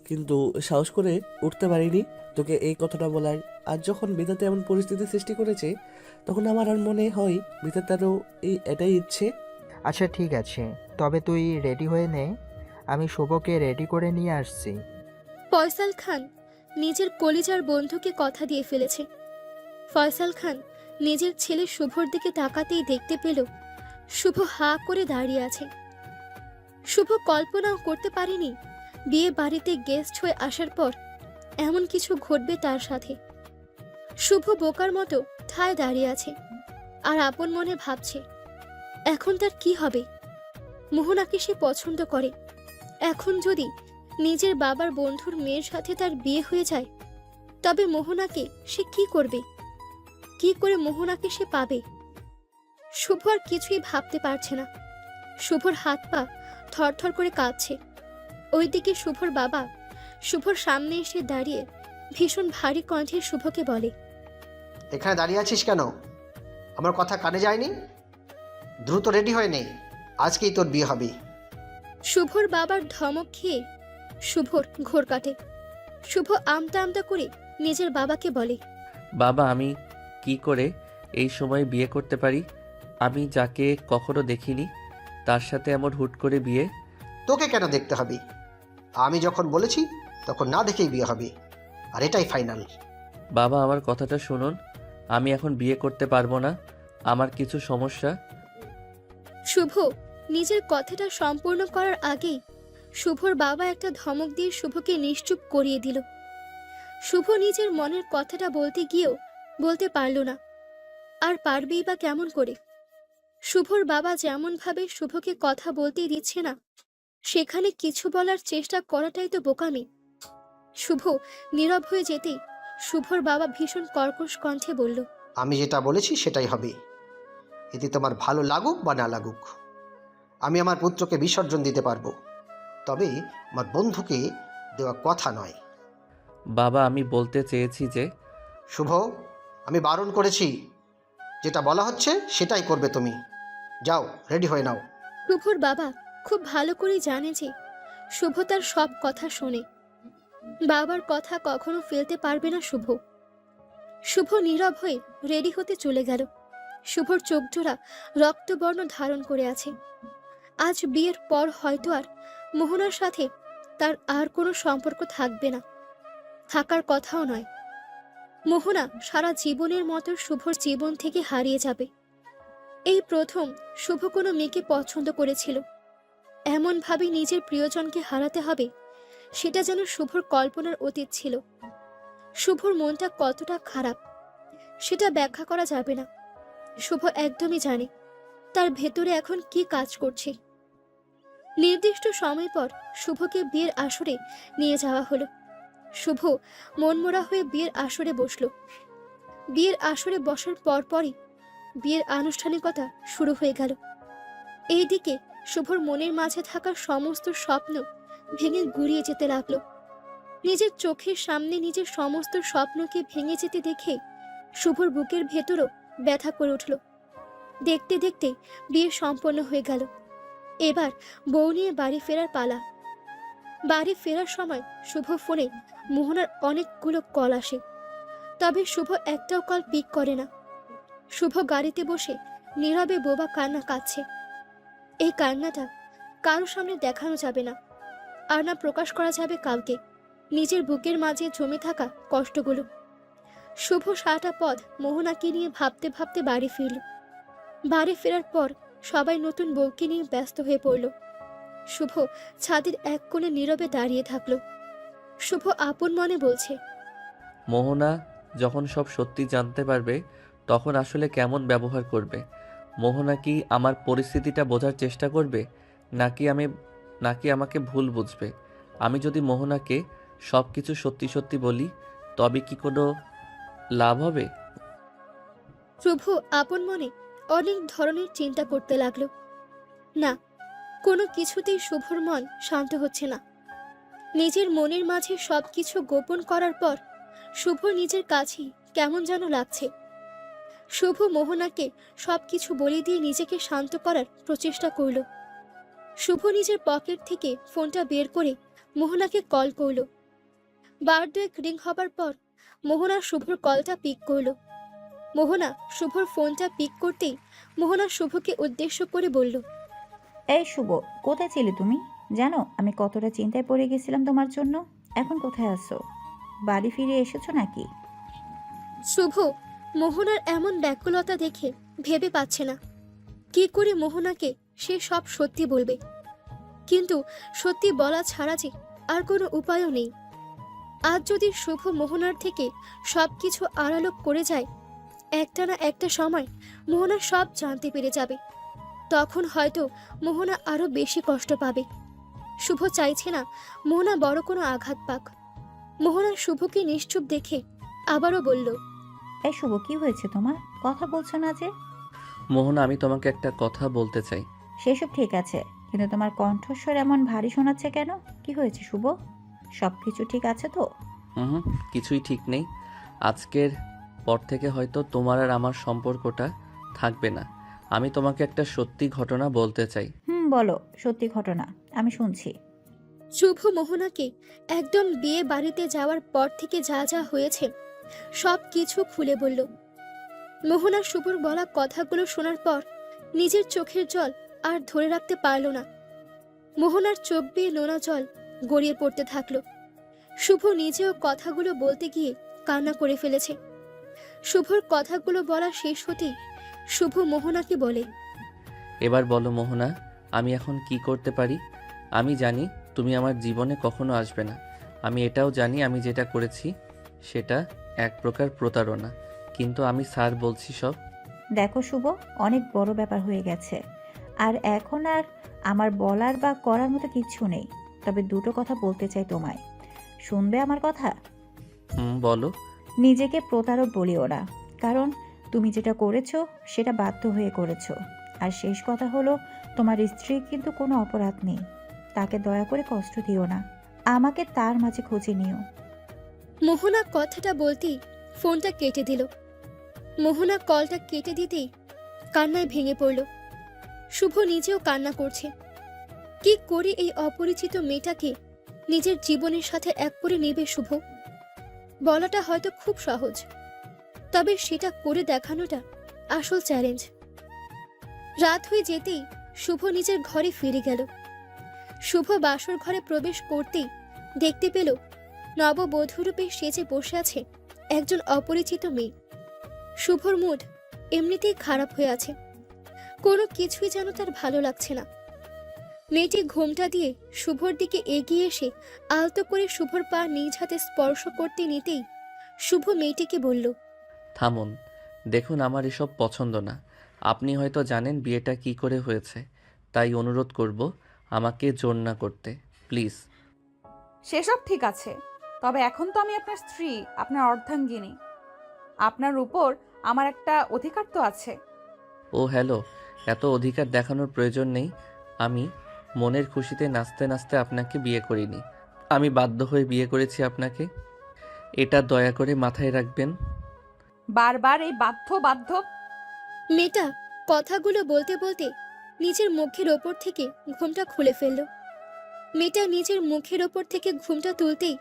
কিন্তু সাহস করে উঠতে পারিনি তোকে এই কথাটা বলার। আজ যখন বিধাতা এমন পরিস্থিতি সৃষ্টি করেছে, তখন আমার আর মনে হয় বিধাতারও এটাই ইচ্ছে। আচ্ছা ঠিক আছে, তবে তুই রেডি হয়ে নে, আমি শুভকে রেডি করে নিয়ে আসছি। ফয়সাল খান নিজের কলিজার বন্ধুকে কথা দিয়ে ফেলেছে। ফয়সাল খান নিজের ছেলে শুভর দিকে তাকাতেই দেখতে পেল শুভ হা করে দাঁড়িয়ে আছে। শুভ কল্পনাও করতে পারেনি বিয়ে বাড়িতে গেস্ট হয়ে আসার পর এমন কিছু ঘটবে তার সাথে। শুভ বোকার মতো ঠায় দাঁড়িয়ে আছে আর আপন মনে ভাবছে এখন তার কি হবে। মোহনাকে সে পছন্দ করে, এখন যদি নিজের বাবার বন্ধুর মেয়ের সাথে তার বিয়ে হয়ে যায় তবে মোহনাকে সে কি করবে, কি করে মোহনাকে সে পাবে? শুভ আর কিছুই ভাবতে পারছে না। শুভর হাত পা থরথর করে কাঁপছে। ওইদিকে শুভর বাবা শুভর সামনে এসে দাঁড়িয়ে ভীষণ ভারী কণ্ঠে শুভকে বলে, এখানে দাঁড়িয়ে আছিস কেন? আমার কথা কানে যায়নি? দ্রুত রেডি হয়ে নে, আজকেই তোর বিয়ে হবে। শুভর বাবার ধমক খেয়ে শুভর ঘোর কাটে। শুভ আমতা আমতা করে নিজের বাবাকে বলে, বাবা, আমি কি করে এই সময় বিয়ে করতে পারি? আমি যাকে কখনো দেখিনি তার সাথে এমন হুট করে বিয়ে। তোকে কেন দেখতে হবে? আমি যখন বলেছি তখন না দেখেই বিয়ে হবে, আর এটাই ফাইনাল। বাবা, আমার কথাটা শুনুন, আমি এখন বিয়ে করতে পারবো না, আমার কিছু সমস্যা। শুভ নিজের কথাটা সম্পূর্ণ করার আগেই শুভর বাবা একটা ধমক দিয়ে শুভকে নিশ্চুপ করিয়ে দিল। শুভ নিজের মনের কথাটা বলতে গিয়েও বলতে পারল না, আর পারবেই বা কেমন করে? শুভর বাবা যেমন ভাবে শুভকে কথা বলতে দিচ্ছে না, সেখানে কিছু বলার চেষ্টা করাটাই তো বোকামি। শুভ নীরব হয়ে যেতেই শুভর বাবা ভীষণ কর্কশ কণ্ঠে বলল, আমি যেটা বলেছি সেটাই হবে, এতে তোমার ভালো লাগুক বা না লাগুক। আমি আমার পুত্রকে বিসর্জন দিতে পারবো, তবে আমার বন্ধুকে দেওয়া কথা নয়। বাবা, আমি বলতে চেয়েছি যে শুভ, আমি বারণ করেছি, যেটা বলা হচ্ছে সেটাই করবে তুমি। যাও, রেডি হয়ে নাও। শুভর বাবা খুব ভালো করে জানে যে শুভ তার সব কথা শোনে। বাবার কথা কখনো ফেলতে পারবে না শুভ। শুভ নীরব হয়ে রেডি হতে চলে গেল। শুভর চোখজোড়া রক্তবর্ণ ধারণ করে আছে। আজ বিয়ের পর হয়তো আর মোহনার সাথে তার আর কোনো সম্পর্ক থাকবে না, থাকার কথাও নয়। মোহনা সারা জীবনের মতো শুভর জীবন থেকে হারিয়ে যাবে। এই প্রথম শুভ কোনো মেয়েকে পছন্দ করেছিল, এমনভাবে নিজের প্রিয়জনকে হারাতে হবে সেটা যেন শুভর কল্পনার অতীত ছিল। শুভর মনটা কতটা খারাপ সেটা ব্যাখ্যা করা যাবে না। শুভ একদমই জানে তার ভেতরে এখন কি কাজ করছে। নির্দিষ্ট সময় পর শুভকে বিয়ের আসরে নিয়ে যাওয়া হলো। শুভ মনমরা হয়ে বিয়ের আসরে বসলো। বিয়ের আসরে বসার পরপরই বিয়ের আনুষ্ঠানিকতা শুরু হয়ে গেল। এইদিকে শুভর মনের মাঝে থাকা সমস্ত স্বপ্ন ভেঙে গুড়িয়ে যেতে লাগলো। নিজের চোখের সামনে নিজের সমস্ত স্বপ্নকে ভেঙে যেতে দেখে শুভর বুকের ভেতরও ব্যথা করে উঠল। দেখতে দেখতে বিয়ে সম্পন্ন হয়ে গেল। এবার বউ নিয়ে বাড়ি ফেরার পালা। বাড়ি ফেরার সময় শুভ ফোনে মোহনার অনেকগুলো কল আসে, তবে শুভ একটাও কল পিক করে না। শুভ গাড়িতে বসে নীরবে বোবা কান্না কাঁদছে। এই কান্নাটা কারো সামনে দেখানো যাবে না, আর না প্রকাশ করা যাবে কাউকে নিজের বুকের মাঝে জমে থাকা কষ্টগুলো। শুভ সারাটা পথ মোহনাকে নিয়ে ভাবতে ভাবতে বাড়ি ফিরল। বাড়ি ফেরার পর সবাই নতুন বউকে নিয়ে ব্যস্ত হয়ে পড়ল। শুভ ছাদের এক কোণে নীরবে দাঁড়িয়ে থাকলো। শুভ আপন মনে বলছে, মোহনা যখন সব সত্যি জানতে পারবে তখন আসলে কেমন ব্যবহার করবে? মোহনা কি আমার পরিস্থিতিটা বোঝার চেষ্টা করবে, নাকি আমাকে ভুল বুঝবে? আমি যদি মোহনাকে সব কিছু সত্যি সত্যি বলি তবে কি কোনো লাভ হবে? শুভ আপন মনে অনেক ধরনের চিন্তা করতে লাগলো। না, কোনো কিছুতেই শুভর মন শান্ত হচ্ছে না। নিজের মনের মাঝে সবকিছু গোপন করার পর শুভ নিজের কাছেই কেমন যেন লাগছে। শুভ মোহনাকে সবকিছু বলে দিয়ে নিজেকে শান্ত করার প্রচেষ্টা করল। শুভ নিজের পকেট থেকে ফোনটা বের করে মোহনাকে কল করল। বার দুয়েক রিং হবার পর মোহনা শুভর কলটা পিক করল। মোহনা শুভর ফোনটা পিক করতেই মোহনা শুভকে উদ্দেশ্য করে বলল, এই শুভ, কোথায় ছিলে তুমি? জানো আমি কতটা চিন্তায় পড়ে গেছিলাম তোমার জন্য। এখন কোথায় আছো? বাড়ি ফিরে এসেছো নাকি? শুভ মোহনার এমন ব্যাকুলতা দেখে ভেবে পাচ্ছে না কি করে মোহনাকে সে সব সত্যি বলবে, কিন্তু সত্যি বলা ছাড়া যে আর কোনো উপায়ও নেই। আজ যদি শুভ মোহনার থেকে সবকিছু আড়ালো করে যায়, একটা না একটা সময় মোহনা সব জানতে পেরে যাবে। তখন হয়তো মোহনা আরো বেশি কষ্ট পাবে। শুভ চাইছে না মোহনা বড় কোনো আঘাত পাক। মোহনা শুভকে নিশ্চুপ দেখে আবারও বলল, এই শুভ, কি হয়েছে তোমার? কথা বলছো না যে? মোহনা, আমি তোমাকে একটা কথা বলতে চাই। সেসব ঠিক আছে, কিন্তু তোমার কণ্ঠস্বর এমন ভারী শোনাচ্ছে কেন? কি হয়েছে শুভ? সব কিছু ঠিক আছে তো? হুম, কিছুই ঠিক নেই। আজকের পর থেকে হয়তো তোমার আর আমার সম্পর্কটা থাকবে না। আমি তোমাকে একটা সত্যি ঘটনা বলতে চাই। বলো, সত্যি ঘটনা, আমি শুনছি। শুভ মোহনাকে একদম বিয়ে বাড়িতে যাওয়ার পর থেকে যা যা হয়েছে সব কিছু খুলে বলল। মোহনা শুভর বলা কথাগুলো শোনার পর নিজের চোখের জল আর ধরে রাখতে পারল না। মোহনার চোখ বেয়ে নোনা জল গড়িয়ে পড়তে থাকলো। শুভ নিজেও কথাগুলো বলতে গিয়ে কান্না করে ফেলেছে। শুভর কথাগুলো বলা শেষ হতেই শুভ মোহনাকে বলে, এবার বলো মোহনা, আমি এখন কি করতে পারি? আমি জানি তুমি আমার জীবনে কখনো আসবে না। আমি এটাও জানি আমি যেটা করেছি সেটা এক প্রকার প্রতারণা, কিন্তু আমি স্যার বলছি সব। দেখো শুভ, অনেক বড় ব্যাপার হয়ে গেছে, আর এখন আর আমার বলার বা করার মতো কিচ্ছু নেই। তবে দুটো কথা বলতে চাই তোমায়, শুনবে আমার কথা? বলো। নিজেকে প্রতারক বলিও না, কারণ তুমি যেটা করেছো সেটা বাধ্য হয়ে করেছো। আর শেষ কথা হলো, তোমার স্ত্রীর কিন্তু কোনো অপরাধ নেই। তাকে দয়া করে কষ্ট দিও না, আমাকে তার মাঝে খুঁজে নিও। মোহনা কথাটা বলতেই ফোনটা কেটে দিল। মোহনা কলটা কেটে দিতেই কান্নায় ভেঙে পড়ল। শুভ নিজেও কান্না করছে। কি করে এই অপরিচিত মেয়েটাকে নিজের জীবনের সাথে এক করে নেবে শুভ? বলাটা হয়তো খুব সহজ, তবে সেটা করে দেখানোটা আসল চ্যালেঞ্জ। রাত হয়ে যেতেই শুভ নিজের ঘরে ফিরে গেল। শুভ বাসর ঘরে প্রবেশ করতেই দেখতে পেল নববধূরূপে সেজে বসে আছে একজন অপরিচিত মেয়ে। শুভর মুড এমনিতেই খারাপ হয়ে আছে, কোনো কিছুই যেন তার ভালো লাগছে না। মেয়েটি ঘোমটা দিয়ে শুভর দিকে এগিয়ে এসে আলতো করে শুভর পা নিজ হাতে স্পর্শ করতে নিতেই শুভ মেয়েটিকে বলল, থামুন, দেখুন আমার এসব পছন্দ না। আপনি হয়তো জানেন বিয়েটা কি করে হয়েছে, তাই অনুরোধ করব আমাকে জোর না করতে, প্লিজ। সেসব ঠিক আছে, তবে এখন তো আমি আপনার স্ত্রী, আপনার অর্ধাঙ্গিনী। আপনার উপর আমার একটা অধিকার তো আছে। ও হ্যালো, এত অধিকার দেখানোর প্রয়োজন নেই। আমি মনের খুশিতে নাচতে নাচতে আপনাকে বিয়ে করিনি, আমি বাধ্য হয়ে বিয়ে করেছি আপনাকে। এটা দয়া করে মাথায় রাখবেন। বারবার এই বাধ্য বাধ্য। মেয়েটা কথাগুলো বলতে বলতে নিজের মুখের ওপর থেকে ঘুমটা খুলে ফেলল। মেয়েটা নিজের মুখের ওপর থেকে ঘুমটা তুলতেই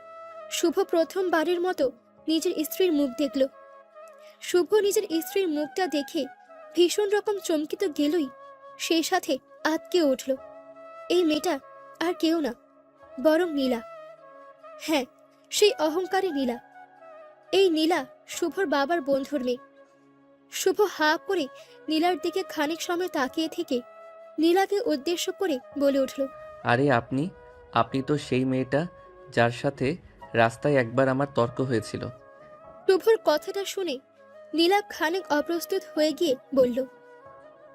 শুভ প্রথমবারের মতো নিজের স্ত্রীর মুখ দেখল। শুভ নিজের স্ত্রীর মুখটা দেখে ভীষণ রকম চমকিত গেলই, সেই সাথে আঁতকে উঠল। এই মেয়েটা আর কেউ না, বরং নীলা। হ্যাঁ, সেই অহংকারী নীলা। এই নীলা শুভর বাবার বন্ধুর মেয়ে। শুভ হা করে নীলার দিকে খানিক সময় তাকিয়ে থেকে নীলাকে উদ্দেশ্য করে বলে উঠল, আরে আপনি তো সেই মেয়েটা যার সাথে রাস্তায় একবার আমার তর্ক হয়েছিল। শুভর কথাটা শুনে নীলা খানিক অপ্রস্তুত হয়ে গিয়ে বলল,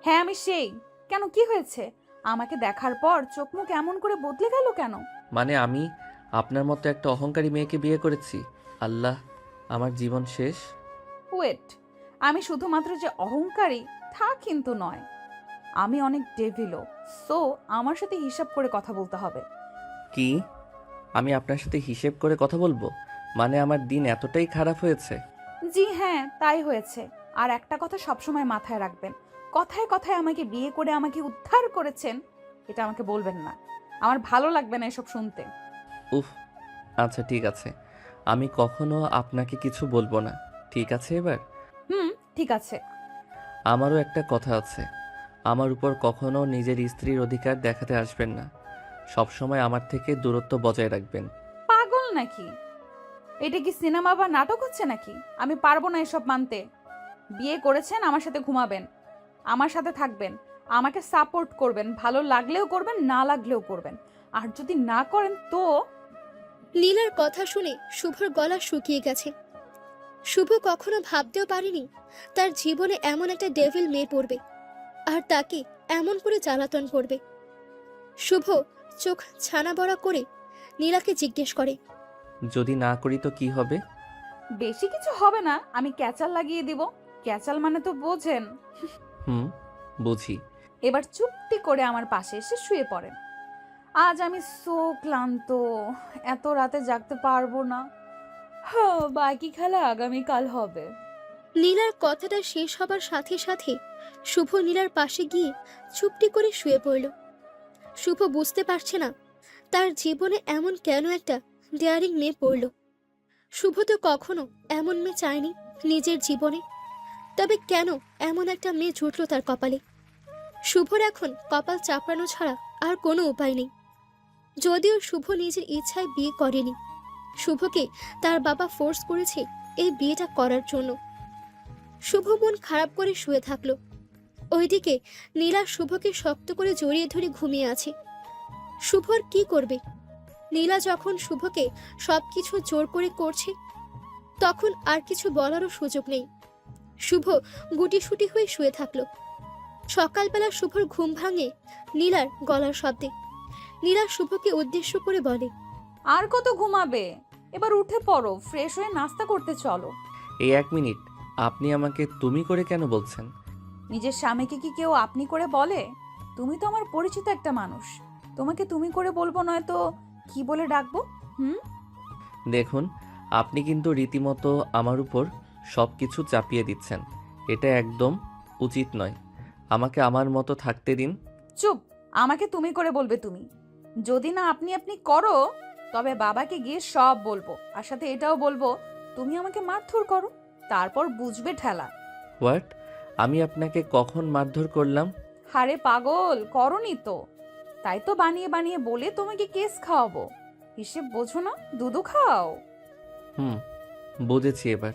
হ্যাঁ আমি সেই। কেন, কি হয়েছে? আমাকে দেখার পর চোখ মুখ এমন করে বদলে গেল কেন? মানে আমি আপনার মতো একটা অহংকারী মেয়েকে বিয়ে করেছি। আল্লাহ, আমার জীবন শেষ। ওয়েট, আমি শুধুমাত্র যে অহংকারী তা কিন্তু নয়, আমি অনেক ডেভিলও। সো আমার সাথে হিসাব করে কথা বলতে হবে। কি? আমি আপনার সাথে হিসেব করে কথা বলবো? মানে আমার দিন এতটাই খারাপ হয়েছে? জি হ্যাঁ, তাই হয়েছে। আর একটা কথা সবসময় মাথায় রাখবেন, কথায় কথায় আমাকে বিয়ে করে আমাকে উদ্ধার করেছেন, এটা আমাকে বলবেন না। আমার ভালো লাগবে না এসব শুনতে। উফ, আচ্ছা ঠিক আছে, আমি কখনো আপনাকে কিছু বলবো না, ঠিক আছে এবার? ঠিক আছে। আমারও একটা কথা আছে, আমার উপর কখনো নিজের স্ত্রীর অধিকার দেখাতে আসবেন না। সবসময় আমার থেকে দূরত্ব বজায় রাখবেন। পাগল নাকি? এটা কি সিনেমা বা নাটক হচ্ছে নাকি? আমি পারবো না এসব মানতে। বিয়ে করেছেন, আমার সাথে ঘুমাবেন, আমার সাথে থাকবেন, আমাকে সাপোর্ট করবেন, ভালো লাগলেও করবেন, না লাগলেও করবেন। আর যদি না করেন তো... নীলার কথা শুনে শুভর গলা শুকিয়ে গেছে। শুভ কখনো ভাবতেও পারেনি তার জীবনে এমন একটা ডেভিল মেয়ে পড়বে, আর তাকে এমন করে জ্বালাতন করবে। শুভ চোখ ছানা বড়া করে নীলাকে জিজ্ঞেস করে, যদি না করি তো কি হবে? বেশি কিছু হবে না, আমি ক্যাচাল লাগিয়ে দিব। ক্যাচাল মানে তো বোঝেন। হুম, বুঝি। এবার চুপটি করে আমার পাশে এসে শুয়ে পড়েন। আজ আমি সো ক্লান্ত, এত রাতে জাগতে পারবো না। বাকি খেলা আগামীকাল হবে। নীলার কথাটা শেষ হবার সাথে সাথে শুভ নীলার পাশে গিয়ে চুপটি করে শুয়ে পড়ল। শুভ বুঝতে পারছে না তার জীবনে এমন কেন একটা ডেয়ারিং মেয়ে পড়ল। শুভ তো কখনো এমন মেয়ে চায়নি নিজের জীবনে, তবে কেন এমন একটা মেয়ে জুটল তার কপালে? শুভর এখন কপাল চাপড়ানো ছাড়া আর কোনো উপায় নেই। যদিও শুভ নিজের ইচ্ছায় বিয়ে করেনি, শুভকে তার বাবা ফোর্স করেছে এই বিয়েটা করার জন্য। শুভ মন খারাপ করে শুয়ে থাকলো। ওইদিকে নীলা শুভকে শক্ত করে জড়িয়ে ধরে ঘুমিয়ে আছে। শুভ আর কি করবে? নীলা যখন শুভকে সবকিছু জোর করে করছে, তখন আর কিছু বলারও সুযোগ নেই। শুভ গুটিসুটি হয়ে শুয়ে থাকলো। সকালবেলা শুভর ঘুম ভাঙে নীলার গলার শব্দে। নীলা শুভকে উদ্দেশ্য করে বলে, আর কত ঘুমাবে? এবার উঠে পড়ো, ফ্রেশ হয়ে নাস্তা করতে চলো। এই 1 মিনিট, আপনি আমাকে তুমি করে কেন বলছেন? নিজের স্বামীকে কি কেউ আপনি করে বলে? তুমি তো আমার পরিচিত একটা মানুষ, তোমাকে তুমি করে বলবো নয় তো কি বলে ডাকবো? দেখুন, আপনি কিন্তু রীতিমতো আমার উপর সব কিছু চাপিয়ে দিচ্ছেন। এটা একদম উচিত নয়। আমাকে আমার মতো থাকতে দিন। চুপ, আমাকে তুমি করে বলবে তুমি। যদি না আপনি আপনি করো, তবে বাবাকে গিয়ে সব বলবো, আর সাথে এটাও বলবো তুমি আমাকে মারধর করো, তারপর বুঝবে ঠেলা। হোয়াট? আমি আপনাকে কখন মারধর করলাম? হারে পাগল, করনি তো। তাই তো বানিয়ে বানিয়ে বলে তোমাকে কেস খাওয়াবো। হিসেব বোঝো না, দুধু খাও। হুম, বুঝেছি এবার।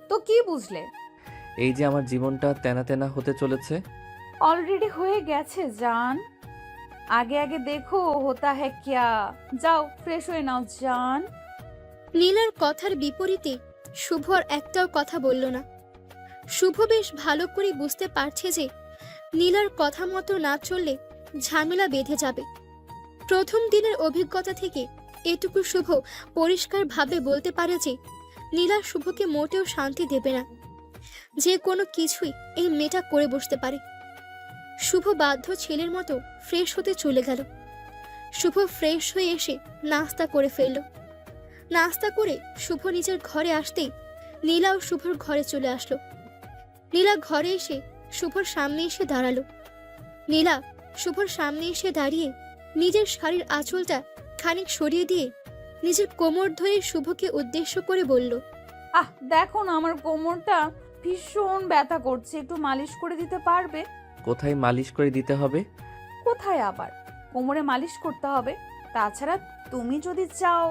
তো কি বুঝলে? এই যে আমার জীবনটা তেনা তেনা হতে চলেছে। অলরেডি হয়ে গেছে জান। আগে আগে দেখো হোতা হ্যায় ক্যা। যাও ফ্রেশ হয়ে নাও জান। নীলার কথার বিপরীতে শুভ আর একটাও কথা বলল না। শুভ বেশ ভালো করে বুঝতে পারছে যে নীলার কথা মতো না চললে ঝামেলা বেঁধে যাবে। প্রথম দিনের অভিজ্ঞতা থেকে এটুকু শুভ পরিষ্কারভাবে বলতে পারে যে নীলা শুভকে মোটেও শান্তি দেবে না। যে কোনো কিছুই এই মেয়েটা করে বসতে পারে। শুভ বাধ্য ছেলের মতো ফ্রেশ হতে চলে গেল। শুভ ফ্রেশ হয়ে এসে নাস্তা করে ফেলল। নাস্তা করে শুভ নিজের ঘরে আসতেই নীলাও শুভর ঘরে চলে আসলো। নীলা ঘরে এসে শুভর সামনে এসে দাঁড়ালো। নীলা শুভর সামনে এসে দাঁড়িয়ে নিজের শাড়ির আঁচলটা খানিক সরিয়ে দিয়ে নিজের কোমর ধরে শুভকে উদ্দেশ্য করে বলল, দেখো না আমার কোমরটা ভীষণ ব্যথা করছে, একটু মালিশ করে দিতে পারবে? কোথায় মালিশ করে দিতে হবে? কোথায় আবার? কোমরে মালিশ করতে হবে। তাছাড়া তুমি যদি চাও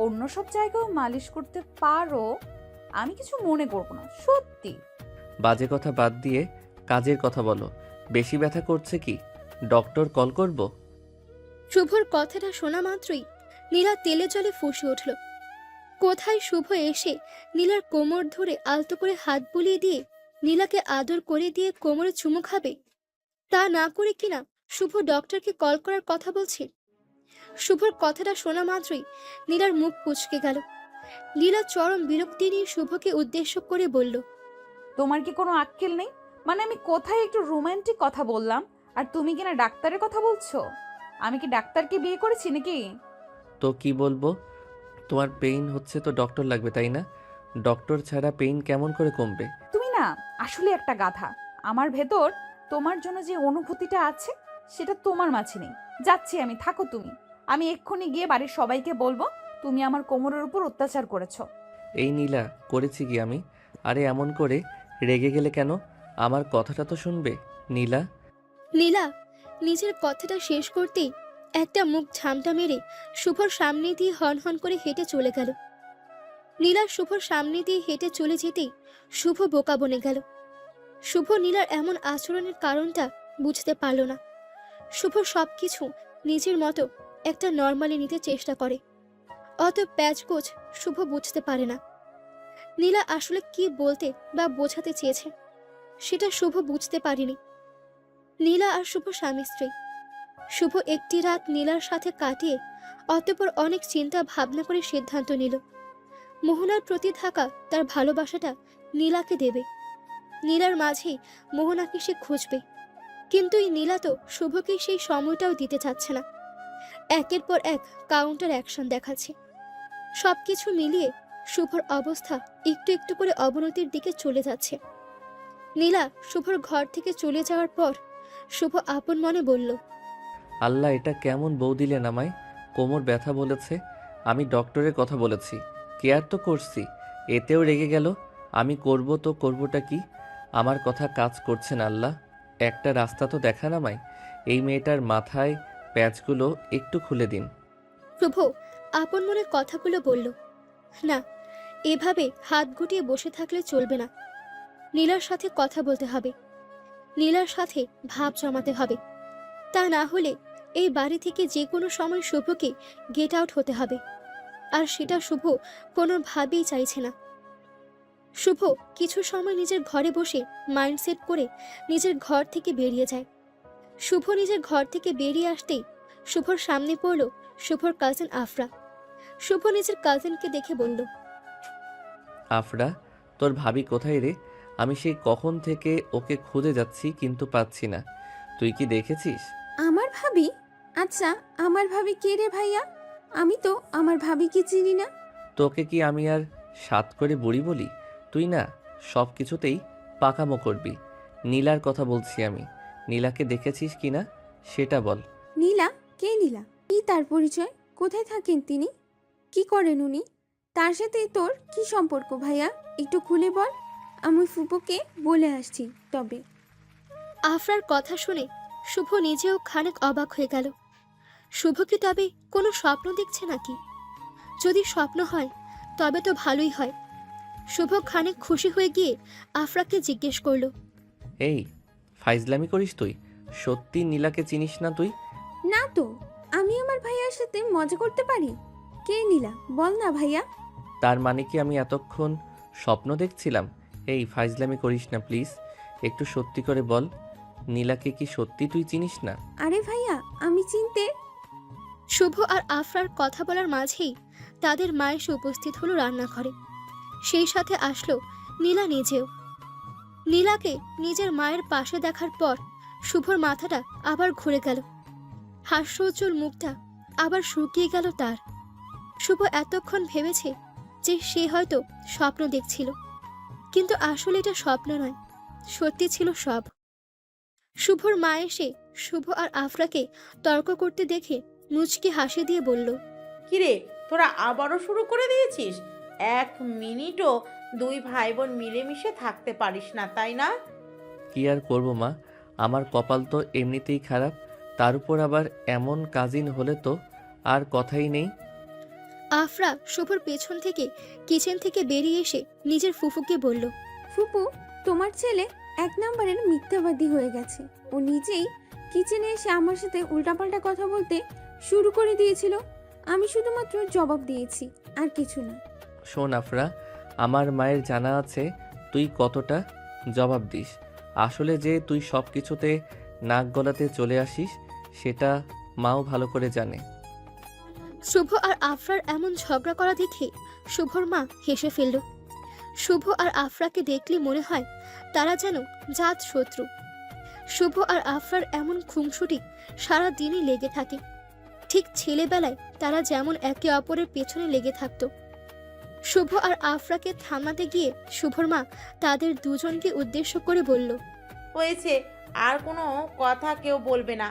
অন্য সব জায়গাও মালিশ করতে পারো, আমি কিছু মনে করব না, সত্যি। বাজে কথা বাদ দিয়ে কাজের কথা বলো। বেশি ব্যথা করছে কি? ডক্টর কল করব? শুভর কথাটা শোনা মাত্রই নীলা তেলে জলে ফুঁসে উঠল। কোথায় শুভ এসে নীলার কোমর ধরে আলতো করে হাত বুলিয়ে দিয়ে নীলাকে আদর করে দিয়ে কোমরে চুমু খাবে, তা না করে কিনা শুভ ডক্টরকে কল করার কথা বলছে। শুভর কথাটা শোনা মাত্রই নীলার মুখ কুঁচকে গেল। নীলা চরম বিরক্তি নিয়ে শুভকে উদ্দেশ্য করে বলল, তোমার কি কোনো আক্কেল নেই? মানে আমি কোথায় একটু রোমান্টিক কথা বললাম, আর তুমি কিনা ডাক্তারের কথা বলছো? আমি কি ডাক্তারকে বিয়ে করেছি নাকি? তো কি বলবো? তোমার পেইন হচ্ছে তো ডক্টর লাগবে, তাই না? ডক্টর ছাড়া পেইন কেমন করে কমবে? তুমি না আসলে একটা গাধা। আমার ভেতর তোমার জন্য যে অনুভূতিটা আছে সেটা তোমার মাঝে নেই। যাচ্ছি আমি, থাকো তুমি। আমি এক্ষুনি গিয়ে বাড়ির সবাইকে বলবো তুমি আমার কোমরের উপর অত্যাচার করেছো। এই নীলা, করেছি কি আমি? আরে এমন করে রেগে গেলে কেন? আমার কথাটা তো শুনবে নীলা। নীলা নিজের কথাটা শেষ করতেই একটা মুখ ঝামটা মেরে শুভর সামনে দিয়ে হন করে হেঁটে চলে গেল। নীলা শুভর সামনে দিয়ে হেঁটে চলে যেতেই শুভ বোকা বনে গেল। শুভ নীলার এমন আচরণের কারণটা বুঝতে পারল না। শুভ সবকিছু নিজের মতো একটা নর্মালি নিতে চেষ্টা করে, অত প্যাচগোছ শুভ বুঝতে পারে না। নীলা আসলে কি বলতে বা বোঝাতে চেয়েছে সেটা শুভ বুঝতে পারেনি। নীলা আর শুভ স্বামী স্ত্রী। শুভ একটি রাত নীলার সাথে কাটিয়ে অতঃপর অনেক চিন্তা ভাবনা করে সিদ্ধান্ত নিল মোহনার প্রতি থাকা তার ভালোবাসাটা নীলাকে দেবে। নীলার মাঝেই মোহনাকে সে খুঁজবে, কিন্তু এই নীলা তো শুভকে সেই সময়টাও দিতে চাচ্ছে না। একের পর এক কাউন্টার অ্যাকশন দেখাচ্ছে। সবকিছু মিলিয়ে শুভর অবস্থা একটু একটু করে অবনতির দিকে চলে যাচ্ছে। নীলা শুভর ঘর থেকে চলে যাওয়ার পর শুভ আপন মনে বলল, আল্লাহ, এটা কেমন বউ দিলেন আমায়? কোমর ব্যথা বলেছে, আমি ডক্টরের কথা বলেছি, কেয়ার তো করছি, এতেও রেগে গেল। আমি করব তো করবোটা কি? আমার কথা কাজ করছে না আল্লাহ। একটা রাস্তা তো দেখান আমায়। এই মেয়েটার মাথায় প্যাচগুলো একটু খুলে দিন। শুভ আপন মনে কথাগুলো বলল, না, এভাবে হাত গুটিয়ে বসে থাকলে চলবে না। নীলার সাথে কথা বলতে হবে, নীলার সাথে ভাব জমাতে হবে। তা না হলে এই বাড়ি থেকে যে কোনো সময় শুভকে গেট আউট হতে হবে, আর সেটা শুভ কোনোভাবেই চাইছে না। শুভ কিছু সময় নিজের ঘরে বসে মাইন্ডসেট করে নিজের ঘর থেকে বেরিয়ে যায়। শুভ নিজের ঘর থেকে বেরিয়ে আসতেই শুভর সামনে পড়ল শুভর কাজিন আফরা। শুভ নিজের কাজিনকে দেখে বলল, আফরা, তোর ভাবি কোথায় রে? আমি সেই কখন থেকে ওকে খুঁজে যাচ্ছি কিন্তু পাচ্ছি না। তুই কি দেখেছিস? আমার ভাবি? আচ্ছা, আমার ভাবি কে রে ভাইয়া? আমি তো আমার ভাবিকে চিনি না। তোকে কি আমি আর সাত করে বুড়ি বলি? তুই না সব কিছুতেই পাকামো করবি। নীলার কথা বলছি আমি। নীলাকে দেখেছিস কি না সেটা বল। নীলা? কে নীলা? কি তার পরিচয়? কোথায় থাকেন তিনি? কি করেন উনি? তার সাথে তোর কি সম্পর্ক ভাইয়া? একটু খুলে বল, আমি ফুপোকে বলে আসছি তবে। আফরার কথা শুনে শুভ নিজেও খানিক অবাক হয়ে গেল। শুভ কি তবে কোনো স্বপ্ন দেখছে নাকি? যদি স্বপ্ন হয় তবে তো ভালোই হয়। শুভ খানিক খুশি হয়ে গিয়ে আফরাকে জিজ্ঞেস করলো, এই, ফাইজলামি করিস তুই? সত্যি নীলাকে চিনিস না তুই? না তো, আমি আমার ভাইয়ার সাথে মজা করতে পারি? কে নীলা? বল না ভাইয়া। তার মানে কি আমি এতক্ষণ স্বপ্ন দেখছিলাম? এই, ফাইজলামি করিস না প্লিজ, একটু সত্যি করে বল। নীলাকে কি সত্যি তুই চিনিস না? আরে ভাইয়া, আমি চিনতে। শুভ আর আফরার কথা বলার মাঝেই তাদের মা এসে উপস্থিত হলো রান্নাঘরে। সেই সাথে আসলো নীলা নিজেও। নীলাকে নিজের মায়ের পাশে দেখার পর শুভর মাথাটা আবার ঘুরে গেল। হাস্যোজ্জ্বল মুখটা আবার শুকিয়ে গেল তার। শুভ এতক্ষণ ভেবেছে যে সে হয়তো স্বপ্ন দেখছিল, কিন্তু আসলে এটা স্বপ্ন নয়, সত্যি ছিল সব। শুভর মা এসে শুভ আর আফরাকে তর্ক করতে দেখে মুচকি হাসি দিয়ে বলল, কিরে, তোরা আবারও শুরু করে দিয়েছিস? এক মিনিটও দুই ভাই বোন মিলেমিশে থাকতে পারিস না, তাই না? কি আর করবো মা, আমার কপাল তো এমনিতেই খারাপ। তার উপর আবার এমন কাজিন হলে তো আর কথাই নেই। আফরা শুভর পেছন থেকে কিচেন থেকে বেরিয়ে এসে নিজের ফুফুকে বলল, ফুপু, তোমার ছেলে 1 নম্বরের মিথ্যাবাদী হয়ে গেছে। ও নিজেই কিচেনে এসে আমার সাথে উল্টাপাল্টা কথা বলতে শুরু করে দিয়েছিল। আমি শুধুমাত্র জবাব দিয়েছি, আর কিছু না। শোন আফরা, আমার মায়ের জানা আছে তুই কতটা জবাব দিস। আসলে যে তুই সব কিছুতে নাক গলাতে চলে আসিস সেটা মাও ভালো করে জানে। শুভ আর আফরার এমন ঝগড়া করা দেখে শুভর মা হেসে ফেলল। শুভ আর আফরাকে দেখলে মনে হয় তারা যেন জাত শত্রু। শুভ আর আফরার এমন খুনসুটি সারা দিনই লেগে থাকে, ঠিক ছেলেবেলায় তারা যেমন একে অপরের পেছনে লেগে থাকতো। শুভ আর আফরাকে থামাতে গিয়ে শুভর মা তাদের দুজনকে উদ্দেশ্য করে বলল, হয়েছে, আর কোনো কথা কেউ বলবে না।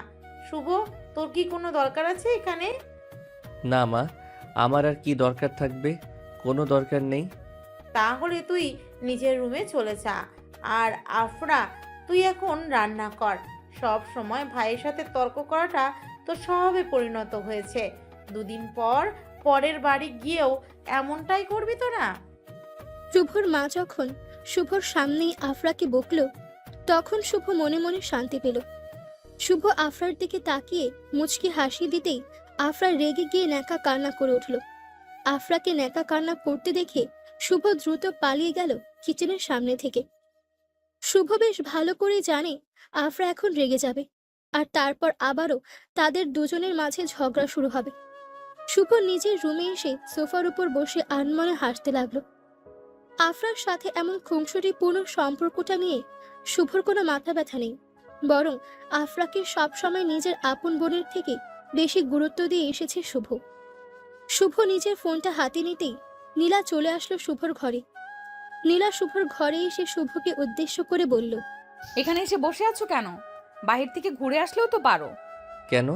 শুভ, তোর কি কোনো দরকার আছে এখানে? না মা, আমার আর কি দরকার থাকবে, কোনো দরকার নেই। তাহলে তুই নিজের রুমে চলে যা। আর আফরা, তুই এখন রান্না কর। সব সময় ভাইয়ের সাথে তর্ক করাটা তোর স্বভাবে পরিণত হয়েছে। 2 দিন পর পরের বাড়ি গিয়েও এমনটাই করবি তোরা? শুভর মা যখন শুভর সামনেই আফরাকে বকল, তখন শুভ মনে মনে শান্তি পেল। শুভ আফরার দিকে তাকিয়ে মুচকি হাসি দিতেই আফরা রেগে গিয়ে ন্যাকা কান্না করে উঠল। আফরাকে ন্যাকা কান্না করতে দেখে শুভ দ্রুত পালিয়ে গেল কিচেনের সামনে থেকে। শুভ বেশ ভালো করে জানে আফরা এখন রেগে যাবে, আর তারপর আবারও তাদের দুজনের মাঝে ঝগড়া শুরু হবে। শুভ নিজের রুমে এসে সোফার উপর বসে আনমনে হাসতে লাগলো। আফরার সাথে এমন খুনসুটিপূর্ণ সম্পর্কটা নিয়ে শুভর কোনো মাথা ব্যথা নেই, বরং আফরাকে সবসময় নিজের আপন বোনের থেকে বেশি গুরুত্ব দিয়ে এসেছে শুভ। শুভ নিজের ফোনটা হাতে নিতেই নীলা চলে আসলো শুভর ঘরে। নীলা শুভর ঘরে এসে শুভকে উদ্দেশ্য করে বলল, এখানে এসে বসে আছো কেন? বাহির থেকে ঘুরে আসলেও তো পারো। কেন?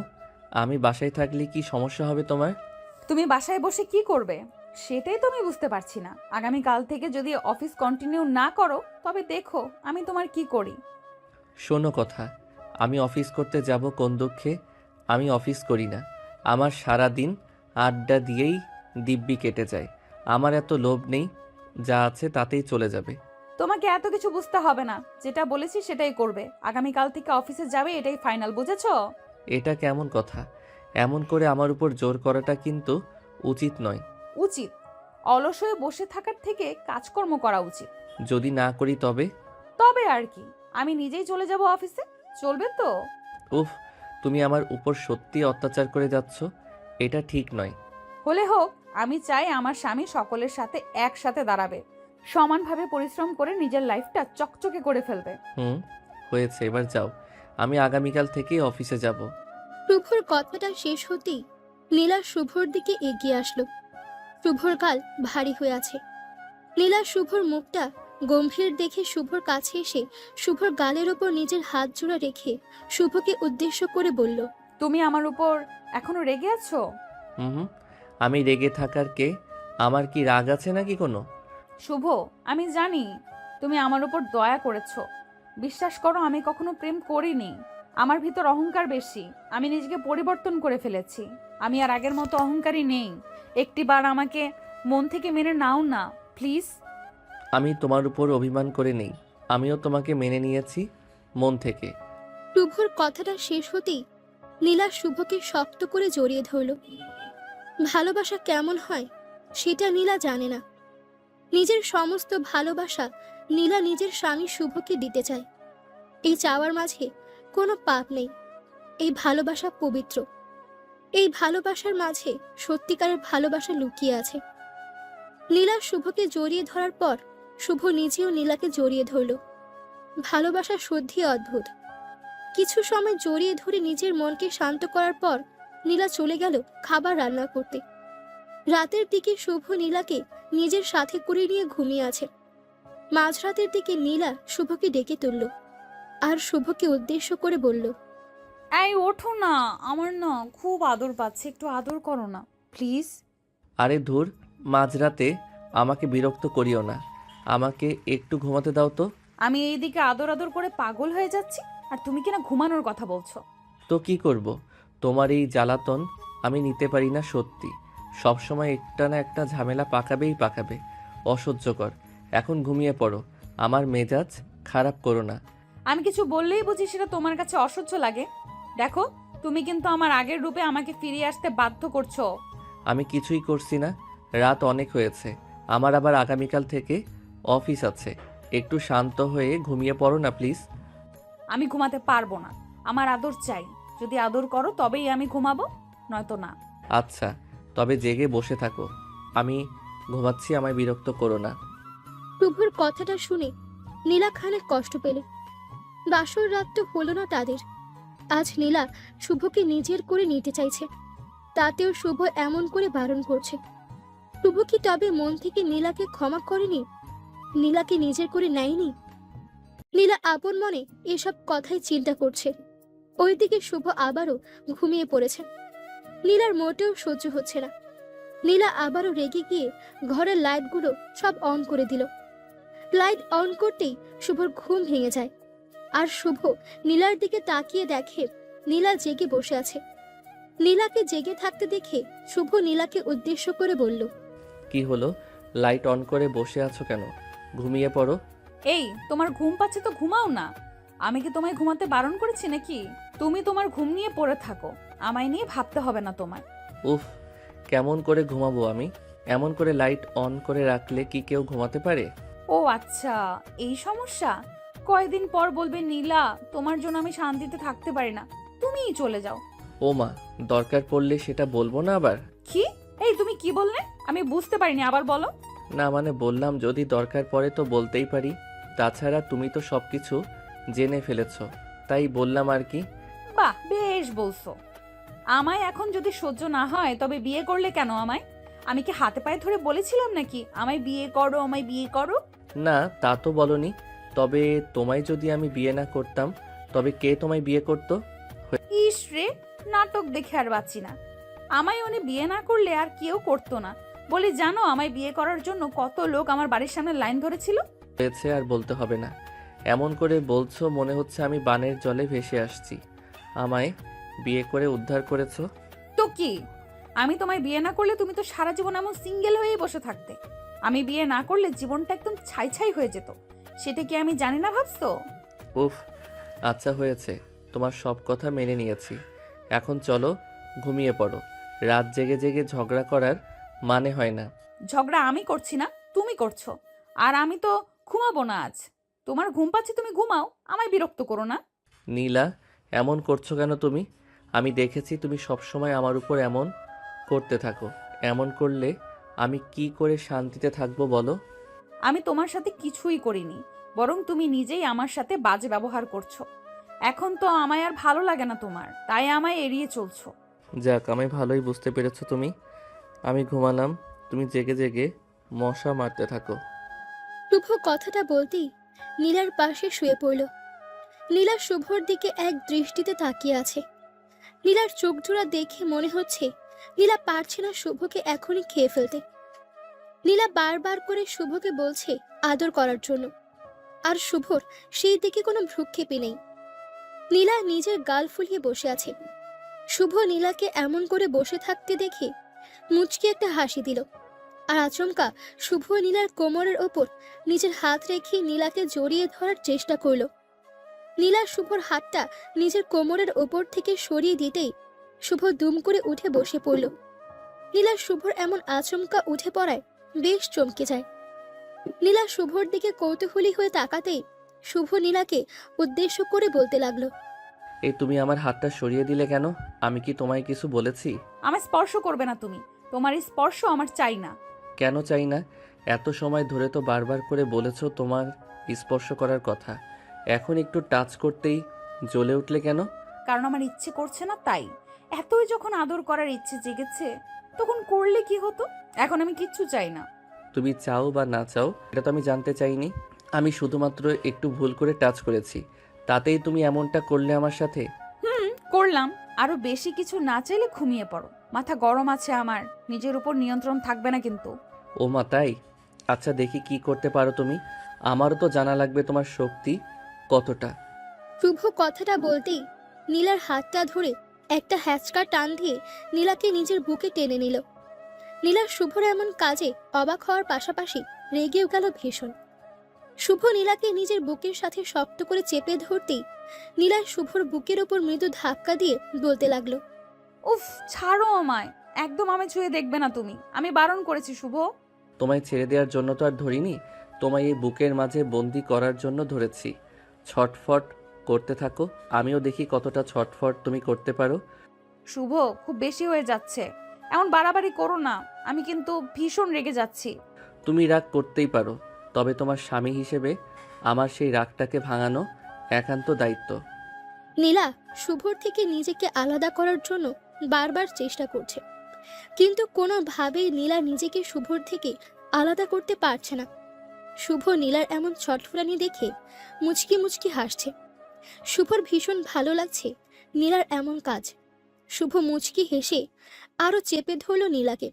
আমি বাসায় থাকলে কি সমস্যা হবে তোমার? তুমি বাসায় বসে কি করবে সেটাই তো আমি বুঝতে পারছি না। আগামীকাল থেকে যদি অফিস কন্টিনিউ না করো তবে দেখো আমি তোমার কি করি। শোনো কথা, আমি অফিস করতে যাব কোন দুঃখে? আমি অফিস করি না। আমার সারা দিন আড্ডা দিয়েই দিব্যি কেটে যায়। আমার এত লোভ নেই, যা আছে তাতেই চলে যাবে। তোমাকে এত কিছু বুঝতে হবে না, যেটা বলেছি সেটাই করবে। আগামীকাল থেকে অফিসে যাবে, এটাই ফাইনাল, বুঝেছো? এটা কেমন কথা? এমন করে আমার উপর জোর করাটা কিন্তু উচিত নয়। উচিত। অলস হয়ে বসে থাকার থেকে কাজকর্ম করা উচিত। যদি না করি তবে? তবে আর কি, আমি নিজেই চলে যাব অফিসে, চলবে তো? উফ, তুমি আমার উপর সত্যি অত্যাচার করে যাচ্ছ, এটা ঠিক নয়। হলে হোক, আমি চাই আমার স্বামী সকলের সাথে একসাথে দাঁড়াবে, সমানভাবে পরিশ্রম করে নিজের লাইফটা চকচকে করে ফেলবে। হয়েছে, এবার যাও। আমি আগামীকাল থেকেই অফিসে যাব। শুভর কথাটা শেষ হতেই নীলা শুভর দিকে এগিয়ে আসলো। শুভর গাল ভারী হয়ে আছে। নীলা শুভর মুখটা গম্ভীর দেখে শুভর কাছে এসে শুভর গালের ওপর নিজের হাত জোড়া রেখে শুভকে উদ্দেশ্য করে বলল, তুমি আমার উপর এখনো রেগে আছো? হুম, আমি রেগে থাকার কে? আমার কি রাগ আছে নাকি কোনো? শুভ, আমি জানি তুমি আমার উপর দয়া করেছো। বিশ্বাস করো, আমি কখনো প্রেম করিনি। আমার ভিতর অহংকার বেশি। আমি নিজেকে পরিবর্তন করে ফেলেছি। আমি আর আগের মতো অহংকারী নেই। একটিবার আমাকে মন থেকে মেনে নাও না প্লিজ। আমি তোমার উপর অভিমান করে নেই, আমিও তোমাকে মেনে নিয়েছি মন থেকে। শুভর কথাটা শেষ হতেই নীলা শুভকে শক্ত করে জড়িয়ে ধরল। ভালোবাসা কেমন হয় সেটা নীলা জানে না। নিজের সমস্ত ভালোবাসা নীলা নিজের স্বামী শুভকে দিতে চায়। এই চাওয়ার মাঝে কোনো পাপ নেই। এই ভালোবাসা পবিত্র। এই ভালোবাসার মাঝে সত্যিকারের ভালোবাসা লুকিয়ে আছে। নীলা শুভকে জড়িয়ে ধরার পর শুভ নিজেও নীলাকে জড়িয়ে ধরল। ভালোবাসা সত্যি অদ্ভুত। কিছু সময় জড়িয়ে ধরে নিজের মনকে শান্ত করার পর নীলা চলে গেল খাবার রান্না করতে। রাতের দিকে শুভ নীলাকে নিজের সাথে করে নিয়ে ঘুমিয়ে আছে। মাঝরাতের দিকে নীলা শুভকে ডেকে তুলল আর শুভকে উদ্দেশ্য করে বলল, এই ওঠো না, আমার না খুব আদর পাচ্ছে, একটু আদর করো না প্লিজ। আরে ধুর, মাঝরাতে আমাকে বিরক্ত করিও না, আমাকে একটু ঘুমাতে দাও তো। আমি এইদিকে আদর আদর করে পাগল হয়ে যাচ্ছি আর তুমি কিনা ঘুমানোর কথা বলছো। তো কি করব? তোমার এই জ্বালাতন আমি নিতে পারি না সত্যি। সবসময় একটা না একটা ঝামেলা পাকাবেই পাকাবে। অসহ্যকর। এখন ঘুমিয়ে পড়ো। আমার মেজাজ খারাপ করো না। আমি কিছু বললেই বুঝি সেটা তোমার কাছে অসহ্য লাগে। দেখো, তুমি কিন্তু আমার আগের রূপে আমাকে ফিরিয়ে আসতে বাধ্য করছো। আমি কিছুই করছি না। রাত অনেক হয়েছে। আমার আবার আগামীকাল থেকে অফিস আছে। একটু শান্ত হয়ে ঘুমিয়ে পড়ো না প্লিজ। আমি ঘুমাতে পারবো না, আমার আদর চাই। যদি আদর করো তবেই আমি ঘুমাবো, নয়তো না। আচ্ছা, তবে জেগে বসে থাকো। আমি ঘুমাচ্ছি, আমায় বিরক্ত করো না। শুভর কথাটা শুনে নীলা খানিক কষ্ট পেল। বাসর রাত তো হলো না তাদের। আজ নীলা শুভকে নিজের করে নিতে চাইছে, তাতেও শুভ এমন করে বারণ করছে। শুভ কি তবে মন থেকে নীলাকে ক্ষমা করেনি? নীলাকে নিজের করে নেয়নি? নীলা আপন মনে এসব কথাই চিন্তা করছে। ওইদিকে শুভ আবারও ঘুমিয়ে পড়েছে। নীলার মোটেও সহ্য হচ্ছে না। নীলা আবারও রেগে গিয়ে ঘরের লাইটগুলো সব অন করে দিল। লাইট অন করতেই শুভর ঘুম ভেঙে যায়। আর শুভ নীলার দিকে তাকিয়ে দেখে নীলা জেগে বসে আছে। নীলাকে জেগে থাকতে দেখে শুভ নীলাকে উদ্দেশ্য করে বলল, কি হলো? লাইট অন করে বসে আছো কেন? ঘুমিয়ে পড়ো। এই, তোমার ঘুম পাচ্ছে তো ঘুমাও না। আমি কি তোমায় ঘুমাতে বারণ করেছি নাকি? তুমি তোমার ঘুম নিয়ে পড়ে থাকো, আমায় নিয়ে ভাবতে হবে না তোমার। উফ, কেমন করে ঘুমাবো আমি? এমন করে লাইট অন করে রাখলে কি কেউ ঘুমাতে পারে? ও আচ্ছা, এই সমস্যা। কয়দিন পর বলবে নীলা তোমার জন্য আমি শান্তিতে থাকতে পারি না, তুমিই চলে যাও। ও মা, দরকার পড়লে সেটা বলবো না আবার? কি? এই তুমি কি বললে? আমি বুঝতে পারিনি, আবার বলো। না মানে বললাম যদি দরকার পড়ে তো বলতেই পারি। তাছাড়া তুমি তো সবকিছু জেনে ফেলেছো, তাই বললাম আর কি। বাহ, বেশ বলছো। আমায় এখন যদি সহ্য না হয় তবে বিয়ে করলে কেন আমায়? আমি কি হাতে পায়ে ধরে বলেছিলাম নাকি আমায় বিয়ে করো, আমায় বিয়ে করো? না তা তো বলনি, তবে তোমায় যদি আমি বিয়ে না করতাম তবে কে তোমায় বিয়ে করতো? ইস রে, নাটক দেখে আর বাঁচি না। আমায় উনি বিয়ে না করলে আর কেউ করতো না। বলি জানো, আমায় বিয়ে করার জন্য কত লোক আমার বাড়ির সামনে লাইন ধরেছিল। হয়েছে, আর বলতে হবে না। এমন করে বলছো মনে হচ্ছে আমি বানের জলে ভেসে আসছি। আমায় বিয়ে করে উদ্ধার করেছো। তো কি, আমি তোমায় বিয়ে না করলে তুমি তো সারা জীবন এমন সিঙ্গেল হয়েই বসে থাকতে। আমি বিয়ে না করলে জীবনটা একদম ছাই ছাই হয়ে যেত। সেটা কি আমি জানি না ভাবছো? উফ, আচ্ছা হয়েছে, তোমার সব কথা মেনে নিয়েছি। এখন চলো ঘুমিয়ে পড়ো। রাত জেগে জেগে ঝগড়া করার মানে হয় না। ঝগড়া আমি করছি না, তুমি করছো। আর আমি তো ঘুমাবো না আজ। তোমার ঘুম পাচ্ছে, তুমি ঘুমাও, আমায় বিরক্ত করো না। নীলা, এমন করছো কেন তুমি? আমি দেখেছি তুমি সবসময় আমার উপর এমন করতে থাকো। এমন করলে আমি কি করে শান্তিতে থাকবো বলো? আমি তোমার সাথে কিছুই করিনি, বরং তুমি নিজেই আমার সাথে বাজে ব্যবহার করছো। এখন তো আমায় আর ভালো লাগে না তোমার, তাই আমায় এড়িয়ে চলছো। যাক, আমি ভালোই বুঝতে পেরেছো তুমি। আমি ঘুমালাম, তুমি জেগে জেগে মশা মারতে থাকো। শুভ কথাটা বলতেই নীলার পাশে শুয়ে পড়ল। নীলা শুভর দিকে এক দৃষ্টিতে তাকিয়ে আছে। নীলার চোখ জোড়া দেখে মনে হচ্ছে নীলা পারছে না শুভকে এখনই খেয়ে ফেলতে। নীলা বারবার করে শুভকে বলছে আদর করার জন্য, আর শুভর সেই দিকে কোনো ভ্রুক্ষেপই নেই। নীলা নিজের গাল ফুলিয়ে বসে আছে। শুভ নীলাকে এমন করে বসে থাকতে দেখে মুচকি একটা হাসি দিল, আর আচমকা শুভ নীলার কোমরের ওপর নিজের হাত রেখে নীলাকে জড়িয়ে ধরার চেষ্টা করল। নীলা শুভর হাতটা নিজের কোমরের ওপর থেকে সরিয়ে দিতেই শুভ দুম করে উঠে বসে পড়ল। নীলা শুভর এমন আচমকা উঠে পড়ায় বেশ চমকে যায়। নীলা শুভর দিকে কৌতূহলী হয়ে তাকাতেই শুভ নীলাকে উদ্দেশ্য করে বলতে লাগলো, এই তুমি আমার হাতটা সরিয়ে দিলে কেন? আমি কি তোমায় কিছু বলেছি? আমায় স্পর্শ করবে না তুমি। তোমার এই স্পর্শ আমার চাই না। কেন চাই না? এত সময় ধরে তো বারবার করে বলেছো তোমার স্পর্শ করার কথা। এখন একটু টাচ করতেই জ্বলে উঠলে কেন? কারণ আমার ইচ্ছে করছে না, তাই। এতই যখন আদর করার ইচ্ছে জেগেছে তখন করলে কি হতো? এখন আমি কিচ্ছু চাই না। তুমি চাও বা না চাও এটা তো আমি জানতে চাইনি। আমি শুধুমাত্র একটু ভুল করে টাচ করেছি, তাতেই তুমি এমনটা করলে আমার সাথে? করলাম। আরো বেশি কিছু না চাইলে ঘুমিয়ে পড়ো। মাথা গরম আছে আমার, নিজের উপর নিয়ন্ত্রণ থাকবে না কিন্তু। ও মা, তাই? আচ্ছা দেখি কি করতে পারো তুমি। আমারও তো জানা লাগবে তোমার শক্তি কতটা। শুভ কথাটা বলতেই নীলার হাতটা ধরে একটা হ্যাচকা টান দিয়ে নীলাকে নিজের বুকে টেনে নিল। নীলা শুভর এমন কাজে অবাক হওয়ার পাশাপাশি রেগেও গেল ভীষণ। শুভ নীলাকে নিজের বুকের সাথে শক্ত করে চেপে ধরতেই নীলা শুভর বুকের ওপর মৃদু ধাক্কা দিয়ে বলতে লাগলো, উফ, ছাড়ো আমায়, একদম আমায় ছুঁয়ে দেখবে না তুমি, আমি বারণ করেছি শুভ। তোমায় ছেড়ে দেওয়ার জন্য তো আর ধরিনি, তোমায় এই বুকের মাঝে বন্দি করার জন্য ধরেছি। ছটফট করতে থাকো, আমিও দেখি কতটা ছটফট তুমি করতে পারো। শুভ, খুব বেশি হয়ে যাচ্ছে, এমন বাড়াবাড়ি করো না, আমি কিন্তু ভীষণ রেগে যাচ্ছি। তুমি রাগ করতেই পারো, তবে তোমার স্বামী হিসেবে আমার সেই রাগটাকে ভাঙানো একান্ত দায়িত্ব। নীলা শুভর থেকে নিজেকে আলাদা করার জন্য বারবার চেষ্টা করছে, কিন্তু কোনোভাবেই নীলা নিজেকে শুভর থেকে আলাদা করতে পারছে না। শুভ নীলার এমন ছটফটানি দেখে মুচকি মুচকি হাসছে। শুভর ভীষণ ভালো লাগছে নীলার এমন কাজ। শুভ মুচকি হেসে আরো চেপে ধরল নীলাকে।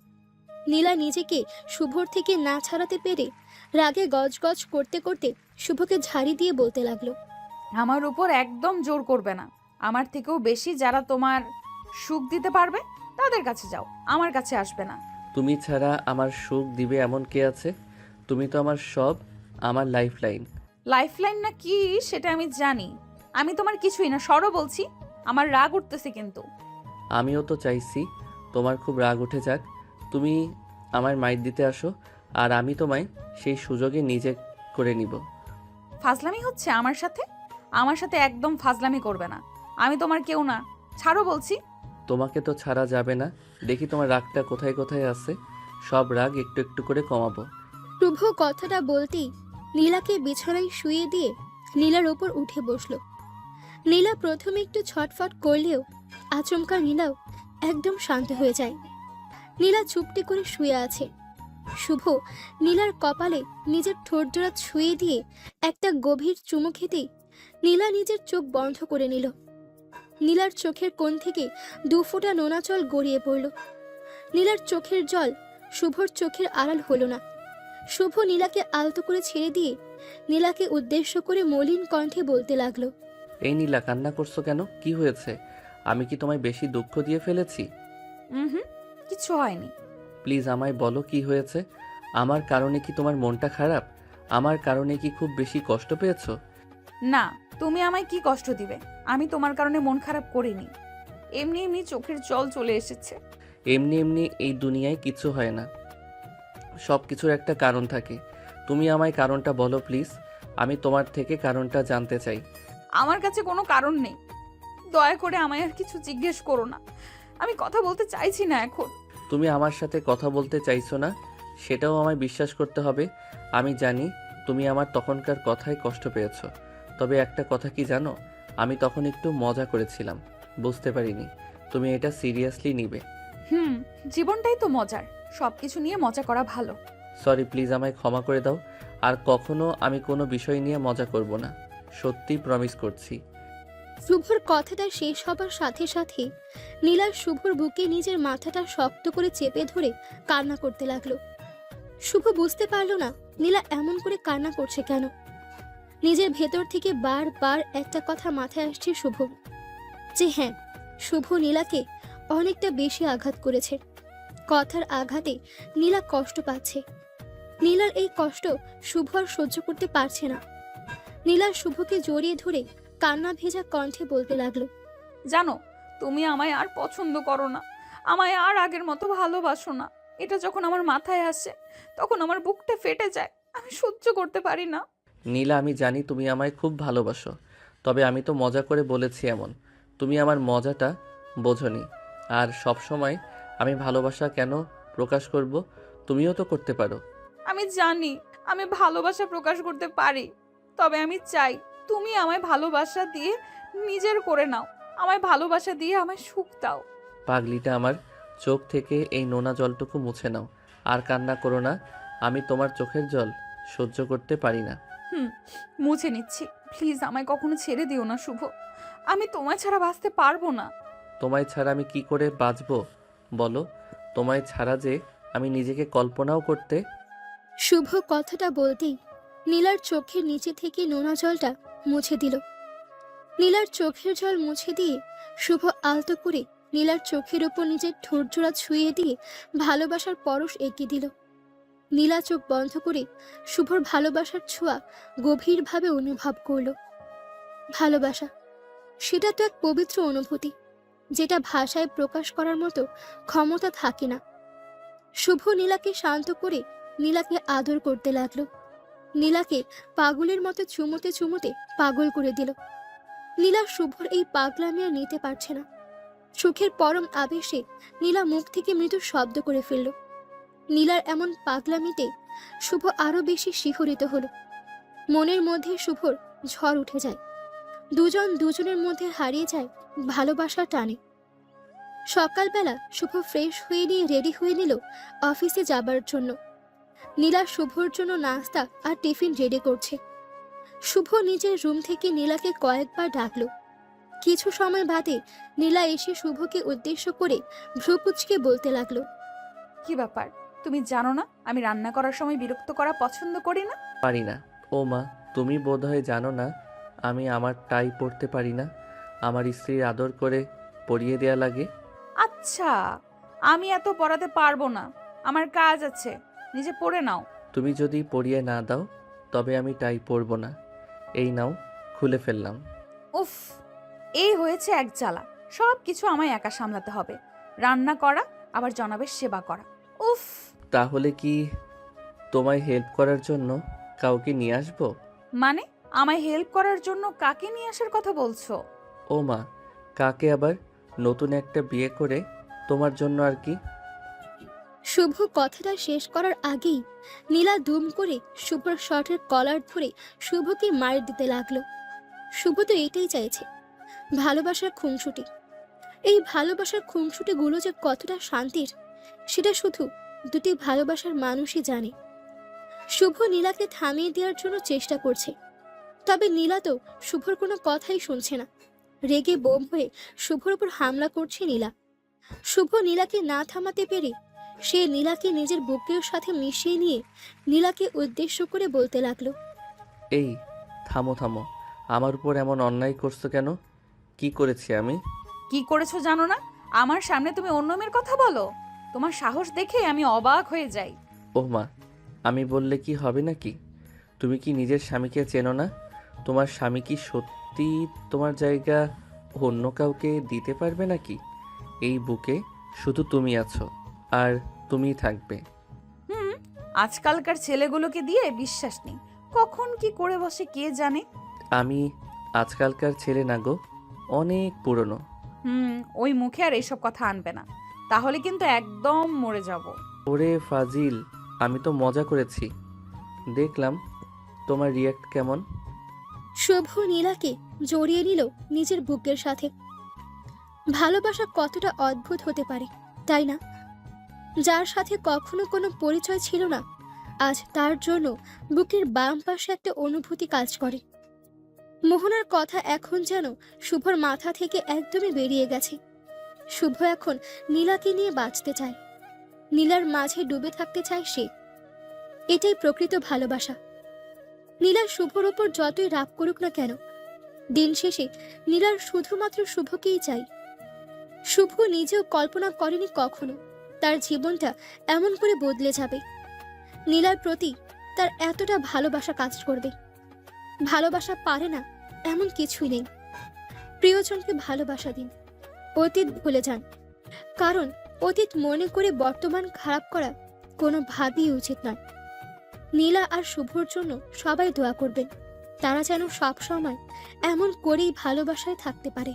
নীলা নিজেকে শুভর থেকে না ছাড়াতে পেরে রাগে গজগজ করতে করতে শুভকে ঝাড়ি দিয়ে বলতে লাগলো, আমার উপর একদম জোর করবে না, আমার থেকেও বেশি যারা তোমার সুখ দিতে পারবে তাদের কাছে যাও, আমার কাছে আসবে না। তুমি ছাড়া আমার সুখ দিবে এমন কে আছে? তুমি তো আমার সব, আমার লাইফ লাইন। লাইফলাইন না কি সেটা আমি জানি, আমি তোমার কিছুই না, সরো বলছি, আমার রাগ উঠতেছে কিন্তু। আমিও তো চাইছি তোমার খুব রাগ উঠে যাক, তুমি আমায় মাইর দিতে আসো, আর আমি তোমায় সেই সুযোগে নিজে করে নিব। ফাজলামি হচ্ছে আমার সাথে একদম ফাজলামি করবে না, আমি তোমার কেউ না, ছাড়ো বলছি। তোমাকে তো ছাড়া যাবে না, দেখি তোমার রাগটা কোথায় কোথায় আছে, সব রাগ একটু একটু করে কমাবো। শুভ কথাটা বলতেই নীলাকে বিছানায় শুয়ে দিয়ে নীলার ওপর উঠে বসলো। নীলা প্রথমে একটু ছটফট করলেও আচমকা নীলাও একদম শান্ত হয়ে যায়। নীলা চুপটি করে শুয়ে আছে। শুভ নীলার কপালে নিজের ঠোঁটজোড়া ছুঁয়ে দিয়ে একটা গভীর চুমু খেতেই নীলা নিজের চোখ বন্ধ করে নিল। নীলার চোখের কোণ থেকে 2 ফোঁটা নোনা জল গড়িয়ে পড়ল। নীলার চোখের জল শুভর চোখের আড়াল হলো না। শুভ নীলাকে আলতো করে ছেড়ে দিয়ে নীলাকে উদ্দেশ্য করে মলিন কণ্ঠে বলতে লাগলো, এই নীলা, কান্না করছো কেন? কি হয়েছে? আমি কি তোমায় বেশি দুঃখ দিয়ে ফেলেছি? হুম, কিছু হয়নি। প্লিজ আমায় বলো কি হয়েছে। আমার কারণে কি তোমার মনটা খারাপ? আমার কারণে কি খুব বেশি কষ্ট পেয়েছো? না, তুমি আমায় কি কষ্ট দিবে, আমি তোমার কারণে মন খারাপ করিনি, এমনি এমনি চোখের জল চলে এসেছে। এমনি এমনি এই দুনিয়ায় কিছু হয় না, সব কিছুর একটা কারণ থাকে। তুমি আমায় কারণটা বলো প্লিজ, আমি তোমার থেকে কারণটা জানতে চাই। আমার কাছে কোনো কারণ নেই, দয়া করে আমায় আর কিছু জিজ্ঞেস করো না, আমি কথা বলতে চাইছি না এখন। তুমি আমার সাথে কথা বলতে চাইছো না, সেটাও আমায় বিশ্বাস করতে হবে। আমি জানি তুমি আমার তখনকার কথায় কষ্ট পেয়েছো, তবে একটা কথা কি জানো, আমি তখন একটু মজা করেছিলাম, বুঝতে পারিনি তুমি এটা সিরিয়াসলি নিবে। জীবনটাই তো মজার, সবকিছু নিয়ে মজা করা ভালো। সরি, প্লিজ আমায় ক্ষমা করে দাও, আর কখনো আমি কোনো বিষয় নিয়ে মজা করব না, সত্যি প্রমিস করছি। শুভর কথাটা শেষ হবার সাথে সাথে নীলা শুভর বুকে নিজের মাথাটা শক্ত করে চেপে ধরে কান্না করতে লাগলো। শুভ বুঝতে পারলো না নীলা এমন করে কান্না করছে কেন। নিজের ভেতর থেকে বারবার একটা কথা মাথায় আসছে শুভ, যে হ্যাঁ, শুভ নীলাকে অনেকটা বেশি আঘাত করেছে। কথার আঘাতে নীলা কষ্ট পাচ্ছে। নীলার এই কষ্ট শুভ আর সহ্য করতে পারছে না। নীলা শুভকে জড়িয়ে ধরে কান্না ভেজা কণ্ঠে বলতে লাগলো, জানো, তুমি আমায় আর পছন্দ করো না, আমায় আর আগের মতো ভালোবাসো না, এটা যখন আমার মাথায় আসে তখন আমার বুকটা ফেটে যায়, আমি সহ্য করতে পারি না। নীলা, আমি জানি তুমি আমায় খুব ভালোবাসো, তবে আমি তো মজা করে বলেছি এমন, তুমি আমার মজাটা বোঝনি। আর সব সময় আমি ভালোবাসা কেন প্রকাশ করব, তুমিও তো করতে পারো। আমি জানি আমি ভালোবাসা প্রকাশ করতে পারি, তবে আমি চাই তুমি আমায় ভালোবাসা দিয়ে নিজের করে নাও, আমায় ভালোবাসা দিয়ে আমায় সুখ দাও। পাগলিটা, আমার চোখ থেকে এই নোনা জলটুকু মুছে নাও, আর কান্না করো না, আমি তোমার চোখের জল সহ্য করতে পারি না। মুছে নিচ্ছি, প্লিজ আমায় কখনো ছেড়ে দিও না শুভ, আমি তোমায় ছাড়া বাঁচতে পারবো না। তোমায় ছাড়া আমি কি করে বাঁচবো বলো? তোমায় ছাড়া যে আমি নিজেকে কল্পনাও করতে। শুভ কথাটা বলতেই নীলার চোখের নিচে থেকে নোনা জলটা মুছে দিল। নীলার চোখের জল মুছে দিয়ে শুভ আলতো করে নীলার চোখের ওপর নিজের ঠোঁটজোড়া ছুঁয়ে দিয়ে ভালোবাসার পরশ এঁকে দিল। নীলা চোখ বন্ধ করে শুভর ভালোবাসার ছোঁয়া গভীরভাবে অনুভব করল। ভালোবাসা, সেটা তো এক পবিত্র অনুভূতি, যেটা ভাষায় প্রকাশ করার মতো ক্ষমতা থাকে না। শুভ নীলাকে শান্ত করে নীলাকে আদর করতে লাগলো। নীলাকে পাগলের মতো চুমোতে চুমোতে পাগল করে দিল। নীলা শুভর এই পাগলামি আর নিতে পারছে না। সুখের পরম আবেশে নীলা মুখ থেকে মৃদু শব্দ করে ফেলল। নীলার এমন পাগলামিতে শুভ আরো বেশি শিহরিত হলো। মনের মধ্যে শুভর ঝড় উঠে যায়। দুজন দুজনের মধ্যে হারিয়ে যায় ভালোবাসার টানে। সকালবেলা শুভ ফ্রেশ হয়ে নিয়ে রেডি হয়ে নিল অফিসে যাবার জন্য। নীলা শুভর জন্য নাস্তা আর টিফিন রেডি করছে। শুভ নিজের রুম থেকে নীলাকে কয়েকবার ডাকলো। কিছু সময় বাদে নীলা এসে শুভকে উদ্দেশ্য করে ভ্রুকুচকে বলতে লাগলো, কি ব্যাপার, তুমি জানো না আমি রান্না করার সময় বিরক্ত করা পছন্দ করি না? পারি না। ও মা, তুমি বোধহয় জানো না আমি আমার টাই পরতে পারি না। আমার স্ত্রীর আদর করে পরিয়ে দেয়া লাগে। আচ্ছা, আমি এত পড়াতে পারবো না, আমার কাজ আছে, নিজে পড়ে নাও। তুমি যদি পরিয়ে না দাও তবে আমি টাই পরবো না। এই নাও, খুলে ফেললাম। উফ, এই হয়েছে এক জ্বালা। সব কিছু আমায় একা সামলাতে হবে, রান্না করা আবার জনাবের সেবা করা। উফ। তাহলে কি তোমায় হেল্প করার জন্য কাউকে নিয়ে আসবো? মানে আমায় হেল্প করার জন্য কাকে নিয়ে আসার কথা বলছো? ও মা, কাকে আবার? নতুন একটা বিয়ে করে তোমার জন্য আর কি। শুভ কথাটা শেষ করার আগেই নীলা দুম করে শুভর শার্টের কলার ধরে শুভকে মার দিতে লাগলো। শুভ তো এটাই চাইছে, ভালোবাসার খুনসুটি। এই ভালোবাসার খুনসুটিগুলো যে কতটা শান্তির সেটা শুধু দুটি ভালোবাসার মানুষই জানে। শুভ নীলাকে থামিয়ে দেওয়ার জন্য চেষ্টা করছে, তবে নীলা তো শুভর কোনো কথাই শুনছে না। রেগে বোম হয়ে শুভর উপর হামলা করছে নীলা। শুভ নীলাকে না থামাতে পেরে সে নীলাকে নিজের বুকের সাথে মিশিয়ে নিয়ে নীলাকে উদ্দেশ্য করে বলতে লাগলো, এই থামো থামো, আমার উপর এমন অন্যায় করছো কেন? কি করেছি আমি? কি করেছো জানো না? আমার সামনে তুমি অন্য মেয়ের কথা বলো? তোমার সাহস দেখে আমি অবাক হয়ে যাই। ও মা, আমি বললে কি হবে নাকি? তুমি কি নিজের স্বামীকে চেনো না? তোমার স্বামী কি সত্যি তোমার জায়গা অন্য কাউকে দিতে পারবে নাকি? এই বুকে শুধু তুমি আছো, আর তুমিই থাকবে। আজকালকার ছেলেগুলোকে দিয়ে বিশ্বাস নেই, কখন কি করে বসে কে জানে। আমি আজকালকার ছেলে না গো, অনেক পুরনো। ওই মুখে আর এইসব কথা আনবে না, তাহলে কিন্তু একদম মরে যাব। ওরে ফাজিল, আমি তো মজা করেছি। দেখলাম তোমার রিয়াক্ট কেমন। শুভ নীলাকে জড়িয়ে নিল নিজের বুকের সাথে। ভালোবাসা কতটা অদ্ভুত হতে পারে, তাই না? যার সাথে কখনো কোনো পরিচয় ছিল না, আজ তার জন্য বুকের বাম পাশে একটা অনুভূতি কাজ করে। মোহনার কথা এখন যেন শুভর মাথা থেকে একদমই বেরিয়ে গেছে। শুভ এখন নীলাকে নিয়ে বাঁচতে চায়, নীলার মাঝে ডুবে থাকতে চায় সে। এটাই প্রকৃত ভালোবাসা। নীলা শুভর ওপর যতই রাগ করুক না কেন, দিন শেষে নীলার শুধুমাত্র শুভকেই চাই। শুভ নিজেও কল্পনা করেনি কখনো তার জীবনটা এমন করে বদলে যাবে। নীলার প্রতি তার এতটা ভালোবাসা কাজ করবে। ভালোবাসা পারে না এমন কিছুই নেই। প্রিয়জনকে ভালোবাসা দিন, অতীত ভুলে যান, কারণ অতীত মনে করে বর্তমান খারাপ করা কোনোভাবেই উচিত নয়। নীলা আর শুভর জন্য সবাই দোয়া করবেন, তারা যেন সব সময় এমন করেই ভালোবাসায় থাকতে পারে।